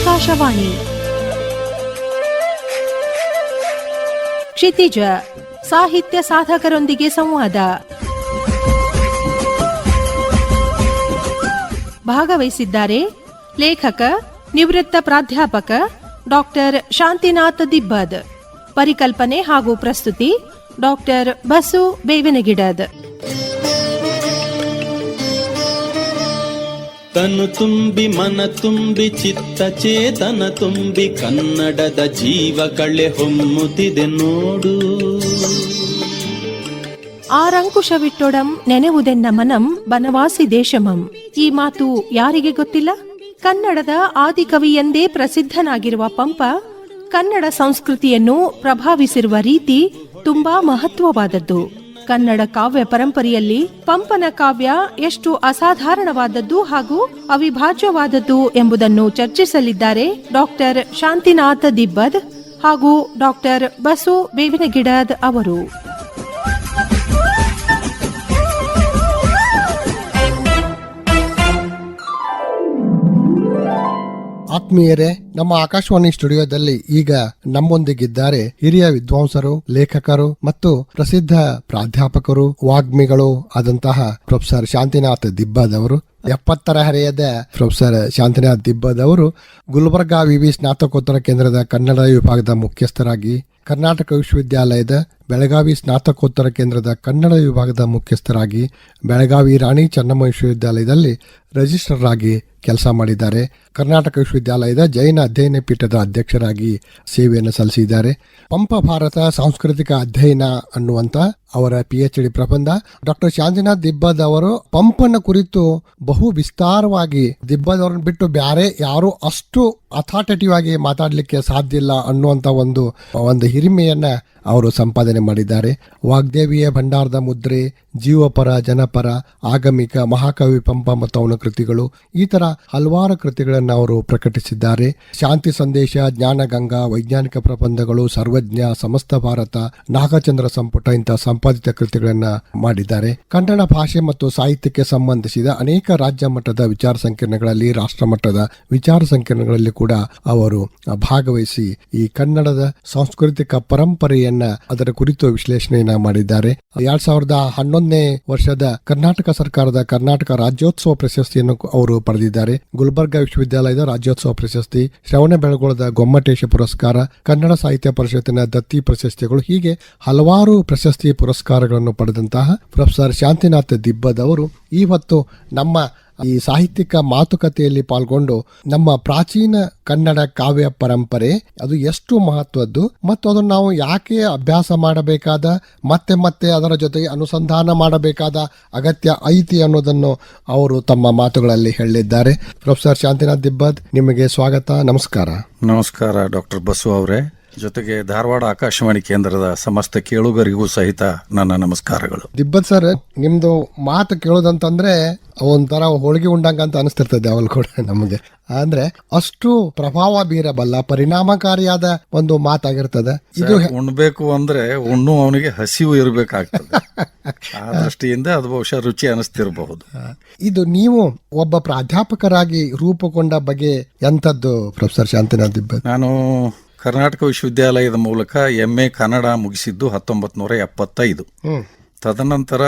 ಆಕಾಶವಾಣಿ. ಕ್ಷಿತಿಜ ಸಾಹಿತ್ಯ ಸಾಧಕರೊಂದಿಗೆ ಸಂವಾದ. ಭಾಗವಹಿಸಿದ್ದಾರೆ ಲೇಖಕ ನಿವೃತ್ತ ಪ್ರಾಧ್ಯಾಪಕ ಡಾಕ್ಟರ್ ಶಾಂತಿನಾಥ್ ದಿಬ್ಬದ್. ಪರಿಕಲ್ಪನೆ ಹಾಗೂ ಪ್ರಸ್ತುತಿ ಡಾಕ್ಟರ್ ಬಸು ಬೇವಿನಗಿಡದ್. ತನು ತುಂಬಿ ಮನ ತುಂಬಿ ಚಿತ್ತ ಚೇತನ ತುಂಬಿ ಕನ್ನಡದ ಜೀವ ಕಳೆ ಹೊಮ್ಮುತ್ತಿದೆ ನೋಡು. ಆರಂಕುಶವಿಟ್ಟೊಡಂ ನೆನೆವುದೆನ್ನ ಮನಂ ಬನವಾಸಿ ದೇಶಮಂ. ಈ ಮಾತು ಯಾರಿಗೆ ಗೊತ್ತಿಲ್ಲ? ಕನ್ನಡದ ಆದಿಕವಿ ಎಂದೇ ಪ್ರಸಿದ್ಧನಾಗಿರುವ ಪಂಪ ಕನ್ನಡ ಸಂಸ್ಕೃತಿಯನ್ನು ಪ್ರಭಾವಿಸಿರುವ ರೀತಿ ತುಂಬಾ ಮಹತ್ವವಾದದ್ದು. ಕನ್ನಡ ಕಾವ್ಯ ಪರಂಪರೆಯಲ್ಲಿ ಪಂಪನ ಕಾವ್ಯ ಎಷ್ಟು ಅಸಾಧಾರಣವಾದದ್ದು ಹಾಗೂ ಅವಿಭಾಜ್ಯವಾದದ್ದು ಎಂಬುದನ್ನು ಚರ್ಚಿಸಲಿದ್ದಾರೆ ಡಾಕ್ಟರ್ ಶಾಂತಿನಾಥ್ ದಿಬ್ಬದ್ ಹಾಗೂ ಡಾಕ್ಟರ್ ಬಸು ಬೇವಿನಗಿಡದ್ ಅವರು. ಆತ್ಮೀಯರೇ, ನಮ್ಮ ಆಕಾಶವಾಣಿ ಸ್ಟುಡಿಯೋದಲ್ಲಿ ಈಗ ನಮ್ಮೊಂದಿಗಿದ್ದಾರೆ ಹಿರಿಯ ವಿದ್ವಾಂಸರು, ಲೇಖಕರು ಮತ್ತು ಪ್ರಸಿದ್ಧ ಪ್ರಾಧ್ಯಾಪಕರು, ವಾಗ್ಮಿಗಳು ಆದಂತಹ ಪ್ರೊಫೆಸರ್ ಶಾಂತಿನಾಥ್ ದಿಬ್ಬದ್ ಅವರು. 70ರ ಹರೆಯದ ಪ್ರೊಫೆಸರ್ ಶಾಂತಿನಾಥ್ ದಿಬ್ಬದ್ ಅವರು ಗುಲ್ಬರ್ಗಾ ವಿವಿ ಸ್ನಾತಕೋತ್ತರ ಕೇಂದ್ರದ ಕನ್ನಡ ವಿಭಾಗದ ಮುಖ್ಯಸ್ಥರಾಗಿ, ಕರ್ನಾಟಕ ವಿಶ್ವವಿದ್ಯಾಲಯದ ಬೆಳಗಾವಿ ಸ್ನಾತಕೋತ್ತರ ಕೇಂದ್ರದ ಕನ್ನಡ ವಿಭಾಗದ ಮುಖ್ಯಸ್ಥರಾಗಿ, ಬೆಳಗಾವಿ ರಾಣಿ ಚೆನ್ನಮ್ಮ ವಿಶ್ವವಿದ್ಯಾಲಯದಲ್ಲಿ ರಿಜಿಸ್ಟ್ರಾರ್ ಆಗಿ ಕೆಲಸ ಮಾಡಿದ್ದಾರೆ. ಕರ್ನಾಟಕ ವಿಶ್ವವಿದ್ಯಾಲಯದ ಜೈನ ಅಧ್ಯಯನ ಪೀಠದ ಅಧ್ಯಕ್ಷರಾಗಿ ಸೇವೆಯನ್ನು ಸಲ್ಲಿಸಿದ್ದಾರೆ. ಪಂಪ ಭಾರತ ಸಾಂಸ್ಕೃತಿಕ ಅಧ್ಯಯನ ಅನ್ನುವಂತ ಅವರ PhD ಪ್ರಬಂಧ. ಡಾಕ್ಟರ್ ಶಾಂತಿನಾಥ್ ದಿಬ್ಬದ್ ಅವರು ಪಂಪನ ಕುರಿತು ಬಹು ವಿಸ್ತಾರವಾಗಿ, ದಿಬ್ಬದ್ ಅವರನ್ನು ಬಿಟ್ಟು ಬ್ಯಾರೆ ಯಾರು ಅಷ್ಟು ಅಥಾರಿಟೇಟಿವ್ ಆಗಿ ಮಾತಾಡಲಿಕ್ಕೆ ಸಾಧ್ಯ ಇಲ್ಲ ಅನ್ನುವಂತ ಒಂದು ಹಿರಿಮೆಯನ್ನ ಅವರು ಸಂಪಾದನೆ ಮಾಡಿದ್ದಾರೆ. ವಾಗ್ದೇವಿಯ ಭಂಡಾರದ ಮುದ್ರೆ, ಜೀವಪರ, ಜನಪರ, ಆಗಮಿಕ, ಮಹಾಕವಿ ಪಂಪ ಮತ್ತು ಅವನ ಕೃತಿಗಳು, ಈ ತರ ಹಲವಾರು ಕೃತಿಗಳನ್ನು ಅವರು ಪ್ರಕಟಿಸಿದ್ದಾರೆ. ಶಾಂತಿ ಸಂದೇಶ, ಜ್ಞಾನಗಂಗಾ, ವೈಜ್ಞಾನಿಕ ಪ್ರಬಂಧಗಳು, ಸರ್ವಜ್ಞ, ಸಮಸ್ತ ಭಾರತ, ನಾಗಚಂದ್ರ ಸಂಪುಟ ಇಂತಹ ಸಂಪಾದಿತ ಕೃತಿಗಳನ್ನ ಮಾಡಿದ್ದಾರೆ. ಕನ್ನಡ ಭಾಷೆ ಮತ್ತು ಸಾಹಿತ್ಯಕ್ಕೆ ಸಂಬಂಧಿಸಿದ ಅನೇಕ ರಾಜ್ಯ ಮಟ್ಟದ ವಿಚಾರ ಸಂಕಿರಣಗಳಲ್ಲಿ, ರಾಷ್ಟ್ರ ಮಟ್ಟದ ವಿಚಾರ ಸಂಕಿರಣಗಳಲ್ಲಿ ಕೂಡ ಅವರು ಭಾಗವಹಿಸಿ ಈ ಕನ್ನಡದ ಸಾಂಸ್ಕೃತಿಕ ಪರಂಪರೆಯನ್ನ ಅದರ ಕುರಿತು ವಿಶ್ಲೇಷಣೆಯನ್ನ ಮಾಡಿದ್ದಾರೆ. 2011ನೇ ವರ್ಷದ ಕರ್ನಾಟಕ ಸರ್ಕಾರದ ಕರ್ನಾಟಕ ರಾಜ್ಯೋತ್ಸವ ಪ್ರಶಸ್ತಿಯನ್ನು ಅವರು ಪಡೆದಿದ್ದಾರೆ. ಗುಲ್ಬರ್ಗಾ ವಿಶ್ವವಿದ್ಯಾಲಯದ ರಾಜ್ಯೋತ್ಸವ ಪ್ರಶಸ್ತಿ, ಶ್ರವಣಬೆಳಗೊಳದ ಗೊಮ್ಮಟೇಶ ಪುರಸ್ಕಾರ, ಕನ್ನಡ ಸಾಹಿತ್ಯ ಪರಿಷತ್ತಿನ ದತ್ತಿ ಪ್ರಶಸ್ತಿಗಳು, ಹೀಗೆ ಹಲವಾರು ಪ್ರಶಸ್ತಿ ಪುರಸ್ಕಾರಗಳನ್ನು ಪಡೆದಂತಹ ಪ್ರೊಫೆಸರ್ ಶಾಂತಿನಾಥ್ ದಿಬ್ಬದ್ ಅವರು ಇವತ್ತು ನಮ್ಮ ಈ ಸಾಹಿತ್ಯಿಕ ಮಾತುಕತೆಯಲ್ಲಿ ಪಾಲ್ಗೊಂಡು ನಮ್ಮ ಪ್ರಾಚೀನ ಕನ್ನಡ ಕಾವ್ಯ ಪರಂಪರೆ ಅದು ಎಷ್ಟು ಮಹತ್ವದ್ದು ಮತ್ತು ಅದನ್ನು ನಾವು ಯಾಕೆ ಅಭ್ಯಾಸ ಮಾಡಬೇಕಾದ, ಮತ್ತೆ ಮತ್ತೆ ಅದರ ಜೊತೆಗೆ ಅನುಸಂಧಾನ ಮಾಡಬೇಕಾದ ಅಗತ್ಯ ಐತಿ ಅನ್ನೋದನ್ನು ಅವರು ತಮ್ಮ ಮಾತುಗಳಲ್ಲಿ ಹೇಳಿದ್ದಾರೆ. ಪ್ರೊಫೆಸರ್ ಶಾಂತಿನಾಥ್ ದಿಬ್ಬದ್, ನಿಮಗೆ ಸ್ವಾಗತ. ನಮಸ್ಕಾರ. ನಮಸ್ಕಾರ ಡಾಕ್ಟರ್ ಬಸು ಅವರೇ. ಜೊತೆಗೆ ಧಾರವಾಡ ಆಕಾಶವಾಣಿ ಕೇಂದ್ರದ ಸಮಸ್ತ ಕೇಳುಗರಿಗೂ ಸಹಿತ ನನ್ನ ನಮಸ್ಕಾರಗಳು. ದಿಬ್ಬದ್ ಸರ್, ನಿಮ್ದು ಮಾತು ಕೇಳೋದಂತಂದ್ರೆ ಒಂಥರ ಹೋಳಿಗೆ ಉಂಡಂಗ ಅಂತ ಅನಿಸ್ತಿರ್ತದೆ ಅವಳು ಕೂಡ ನಮಗೆ. ಅಂದ್ರೆ ಅಷ್ಟು ಪ್ರಭಾವ ಬೀರಬಲ್ಲ, ಪರಿಣಾಮಕಾರಿಯಾದ ಒಂದು ಮಾತಾಗಿರ್ತದೆ ಇದು. ಉಣ್ಬೇಕು ಅಂದ್ರೆ ಅವನಿಗೆ ಹಸಿವು ಇರಬೇಕಾಗ್ತದೆ. ಆ ದೃಷ್ಟಿಯಿಂದ ಅದು ಬಹುಶಃ ರುಚಿ ಅನಿಸ್ತಿರಬಹುದು. ಇದು ನೀವು ಒಬ್ಬ ಪ್ರಾಧ್ಯಾಪಕರಾಗಿ ರೂಪುಗೊಂಡ ಬಗೆ ಎಂಥದ್ದು ಪ್ರೊಫೆಸರ್ ಶಾಂತಿನಾಥ್ ದಿಬ್ಬದ್? ನಾನು ಕರ್ನಾಟಕ ವಿಶ್ವವಿದ್ಯಾಲಯದ ಮೂಲಕ MA ಕನ್ನಡ ಮುಗಿಸಿದ್ದು 1975. ತದನಂತರ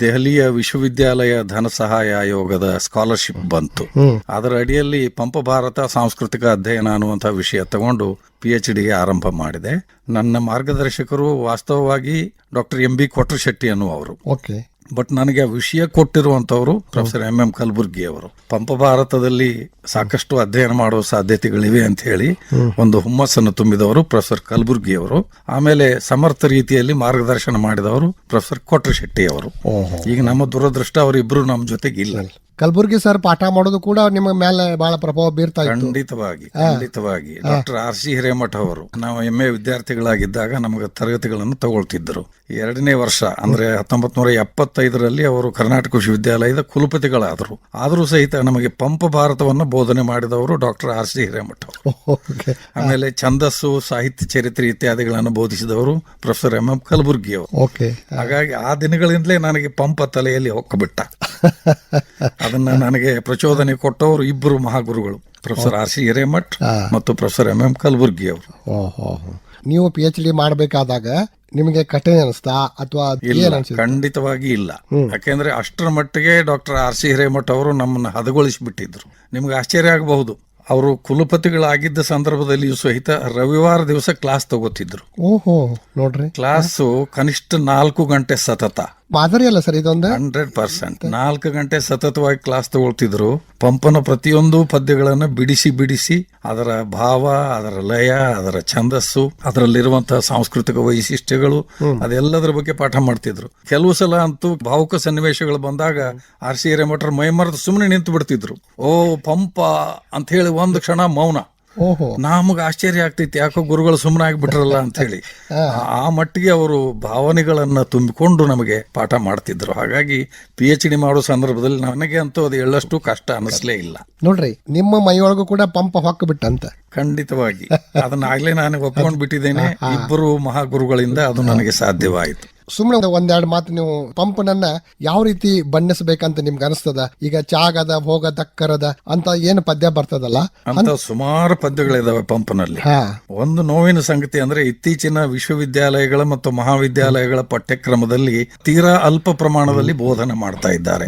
ದೆಹಲಿಯ ವಿಶ್ವವಿದ್ಯಾಲಯ ಧನ ಸಹಾಯ ಆಯೋಗದ ಸ್ಕಾಲರ್ಶಿಪ್ ಬಂತು. ಅದರ ಅಡಿಯಲ್ಲಿ ಪಂಪ ಭಾರತ ಸಾಂಸ್ಕೃತಿಕ ಅಧ್ಯಯನ ಅನ್ನುವಂತಹ ವಿಷಯ ತಗೊಂಡು PhDಗೆ ಆರಂಭ ಮಾಡಿದೆ. ನನ್ನ ಮಾರ್ಗದರ್ಶಕರು ವಾಸ್ತವವಾಗಿ ಡಾಕ್ಟರ್ MB ಕೊಟ್ರಶೆಟ್ಟಿ ಅನ್ನುವರು. ಬಟ್ ನನಗೆ ವಿಷಯ ಕೊಟ್ಟಿರುವಂತವರು ಪ್ರೊಫೆಸರ್ MM ಕಲಬುರ್ಗಿ ಅವರು. ಪಂಪ ಭಾರತದಲ್ಲಿ ಸಾಕಷ್ಟು ಅಧ್ಯಯನ ಮಾಡುವ ಸಾಧ್ಯತೆಗಳಿವೆ ಅಂತ ಹೇಳಿ ಒಂದು ಹುಮ್ಮಸ್ಸನ್ನು ತುಂಬಿದವರು ಪ್ರೊಫೆಸರ್ ಕಲಬುರ್ಗಿ ಅವರು. ಆಮೇಲೆ ಸಮರ್ಥ ರೀತಿಯಲ್ಲಿ ಮಾರ್ಗದರ್ಶನ ಮಾಡಿದವರು ಪ್ರೊಫೆಸರ್ ಕೊಟ್ರಶೆಟ್ಟಿ ಅವರು. ಈಗ ನಮ್ಮ ದುರದೃಷ್ಟ ಅವರಿಬ್ರು ನಮ್ಮ ಜೊತೆಗೆ ಇಲ್ಲ. ಕಲಬುರ್ಗಿ ಸರ್ ಪಾಠ ಮಾಡೋದು ಕೂಡ ನಿಮ್ಮ ಮೇಲೆ ಬಹಳ ಪ್ರಭಾವ ಬೀರ್ತಾ ಇತ್ತು. ಖಂಡಿತವಾಗಿ ಡಾಕ್ಟರ್ RC ಹಿರೇಮಠ ಅವರು ನಾವು MA ವಿದ್ಯಾರ್ಥಿಗಳಾಗಿದ್ದಾಗ ನಮಗೆ ತರಗತಿಗಳನ್ನು ತಗೊಳ್ತಿದ್ದರು. 2ನೇ ವರ್ಷ ಅಂದ್ರೆ 1975ರಲ್ಲಿ ಅವರು ಕರ್ನಾಟಕ ವಿಶ್ವವಿದ್ಯಾಲಯದ ಕುಲಪತಿಗಳಾದರು. ಆದರೂ ಸಹಿತ ನಮಗೆ ಪಂಪ ಭಾರತವನ್ನು ಬೋಧನೆ ಮಾಡಿದವರು ಡಾಕ್ಟರ್ RC ಹಿರೇಮಠ ಅವರು. ಆಮೇಲೆ ಛಂದಸ್ಸು, ಸಾಹಿತ್ಯ ಚರಿತ್ರೆ ಇತ್ಯಾದಿಗಳನ್ನು ಬೋಧಿಸಿದವರು ಪ್ರೊಫೆಸರ್ MM ಕಲಬುರ್ಗಿ ಅವರು. ಹಾಗಾಗಿ ಆ ದಿನಗಳಿಂದಲೇ ನನಗೆ ಪಂಪ ತಲೆಯಲ್ಲಿ ಹೊಕ್ಕಬಿಟ್ಟ. ಅದನ್ನ ನನಗೆ ಪ್ರಚೋದನೆ ಕೊಟ್ಟವರು ಇಬ್ಬರು ಮಹಾಗುರುಗಳು, ಪ್ರೊಫೆಸರ್ ಆರ್ ಸಿ ಹಿರೇಮಠ್ ಮತ್ತು ಪ್ರೊಫೆಸರ್ ಎಂ ಕಲಬುರ್ಗಿ ಅವರು. ನೀವು PhD ಮಾಡಬೇಕಾದಾಗ ನಿಮಗೆ ಕಠಿಣ ಅನಿಸ್ತಾ ಅಥವಾ ಖಂಡಿತವಾಗಿ ಇಲ್ಲ. ಯಾಕೆಂದ್ರೆ ಅಷ್ಟರ ಮಟ್ಟಿಗೆ ಡಾಕ್ಟರ್ ಆರ್ ಸಿ ಹಿರೇಮಠ್ ಅವರು ನಮ್ಮನ್ನ ಹದಗೊಳಿಸಿಬಿಟ್ಟಿದ್ರು. ನಿಮ್ಗೆ ಆಶ್ಚರ್ಯ ಆಗಬಹುದು, ಅವರು ಕುಲಪತಿಗಳಾಗಿದ್ದ ಸಂದರ್ಭದಲ್ಲಿಯೂ ಸಹಿತ ರವಿವಾರ ದಿವಸ ಕ್ಲಾಸ್ ತಗೋತಿದ್ರು. ಓಹೋ, ನೋಡ್ರಿ, ಕ್ಲಾಸು ಕನಿಷ್ಠ 4 ಗಂಟೆ ಸತತ. ಮಾದರಿ ಅಲ್ಲ ಸರ್ ಇದೊಂದು? 100%. 4 ಗಂಟೆ ಸತತವಾಗಿ ಕ್ಲಾಸ್ ತಗೊಳ್ತಿದ್ರು. ಪಂಪನ ಪ್ರತಿಯೊಂದು ಪದ್ಯಗಳನ್ನ ಬಿಡಿಸಿ ಬಿಡಿಸಿ ಅದರ ಭಾವ, ಅದರ ಲಯ, ಅದರ ಛಂದಸ್ಸು, ಅದರಲ್ಲಿರುವಂತಹ ಸಾಂಸ್ಕೃತಿಕ ವೈಶಿಷ್ಟ್ಯಗಳು, ಅದೆಲ್ಲದರ ಬಗ್ಗೆ ಪಾಠ ಮಾಡ್ತಿದ್ರು. ಕೆಲವು ಸಲ ಅಂತೂ ಭಾವುಕ ಸನ್ನಿವೇಶಗಳು ಬಂದಾಗ ಆರ್ ಸಿ ಹಿರೇಮಠರು ಮೈಮರೆದು ಸುಮ್ಮನೆ ನಿಂತು ಬಿಡ್ತಿದ್ರು. ಓ ಪಂಪ ಅಂತ ಹೇಳಿ ಒಂದು ಕ್ಷಣ ಮೌನ. ಓಹೋ, ನಮಗೆ ಆಶ್ಚರ್ಯ ಆಗ್ತೈತಿ, ಯಾಕೋ ಗುರುಗಳು ಸುಮ್ಮನೆ ಆಗಿಬಿಟ್ರಲ್ಲ ಅಂತ ಹೇಳಿ. ಆ ಮಟ್ಟಿಗೆ ಅವರು ಭಾವನೆಗಳನ್ನ ತುಂಬಿಕೊಂಡು ನಮಗೆ ಪಾಠ ಮಾಡ್ತಿದ್ರು. ಹಾಗಾಗಿ PhD ಮಾಡೋ ಸಂದರ್ಭದಲ್ಲಿ ನನಗೆ ಅಂತೂ ಅದು ಎಳ್ಳಷ್ಟು ಕಷ್ಟ ಅನಿಸ್ಲೇ ಇಲ್ಲ. ನೋಡ್ರಿ, ನಿಮ್ಮ ಮೈಯೊಳಗೂ ಕೂಡ ಪಂಪ ಹೊಕ್ಕ ಬಿಟ್ಟಂತ. ಖಂಡಿತವಾಗಿ ಅದನ್ನಾಗ್ಲೇ ನಾನು ಒಪ್ಕೊಂಡು ಬಿಟ್ಟಿದ್ದೇನೆ. ಇಬ್ಬರು ಮಹಾಗುರುಗಳಿಂದ ಅದು ನನಗೆ ಸಾಧ್ಯವಾಯಿತು. ಸುಮ್ಮನೆ ಒಂದೆರಡು ಮಾತು, ನೀವು ಪಂಪನನ್ನ ಯಾವ ರೀತಿ ಬಣ್ಣಿಸಬೇಕಂತ ನಿಮ್ಗೆ ಅನಿಸ್ತದ? ಈಗ ಚಾಗದ, ಭೋಗ, ದಕ್ಕರದ ಅಂತ ಏನು ಪದ್ಯ ಬರ್ತದಲ್ಲ, ಅಂತ ಸುಮಾರು ಪದ್ಯಗಳಿದಾವೆ ಪಂಪನಲ್ಲಿ. ಒಂದು ನೋವಿನ ಸಂಗತಿ ಅಂದ್ರೆ ಇತ್ತೀಚಿನ ವಿಶ್ವವಿದ್ಯಾಲಯಗಳ ಮತ್ತು ಮಹಾವಿದ್ಯಾಲಯಗಳ ಪಠ್ಯಕ್ರಮದಲ್ಲಿ ತೀರಾ ಅಲ್ಪ ಪ್ರಮಾಣದಲ್ಲಿ ಬೋಧನೆ ಮಾಡ್ತಾ ಇದ್ದಾರೆ.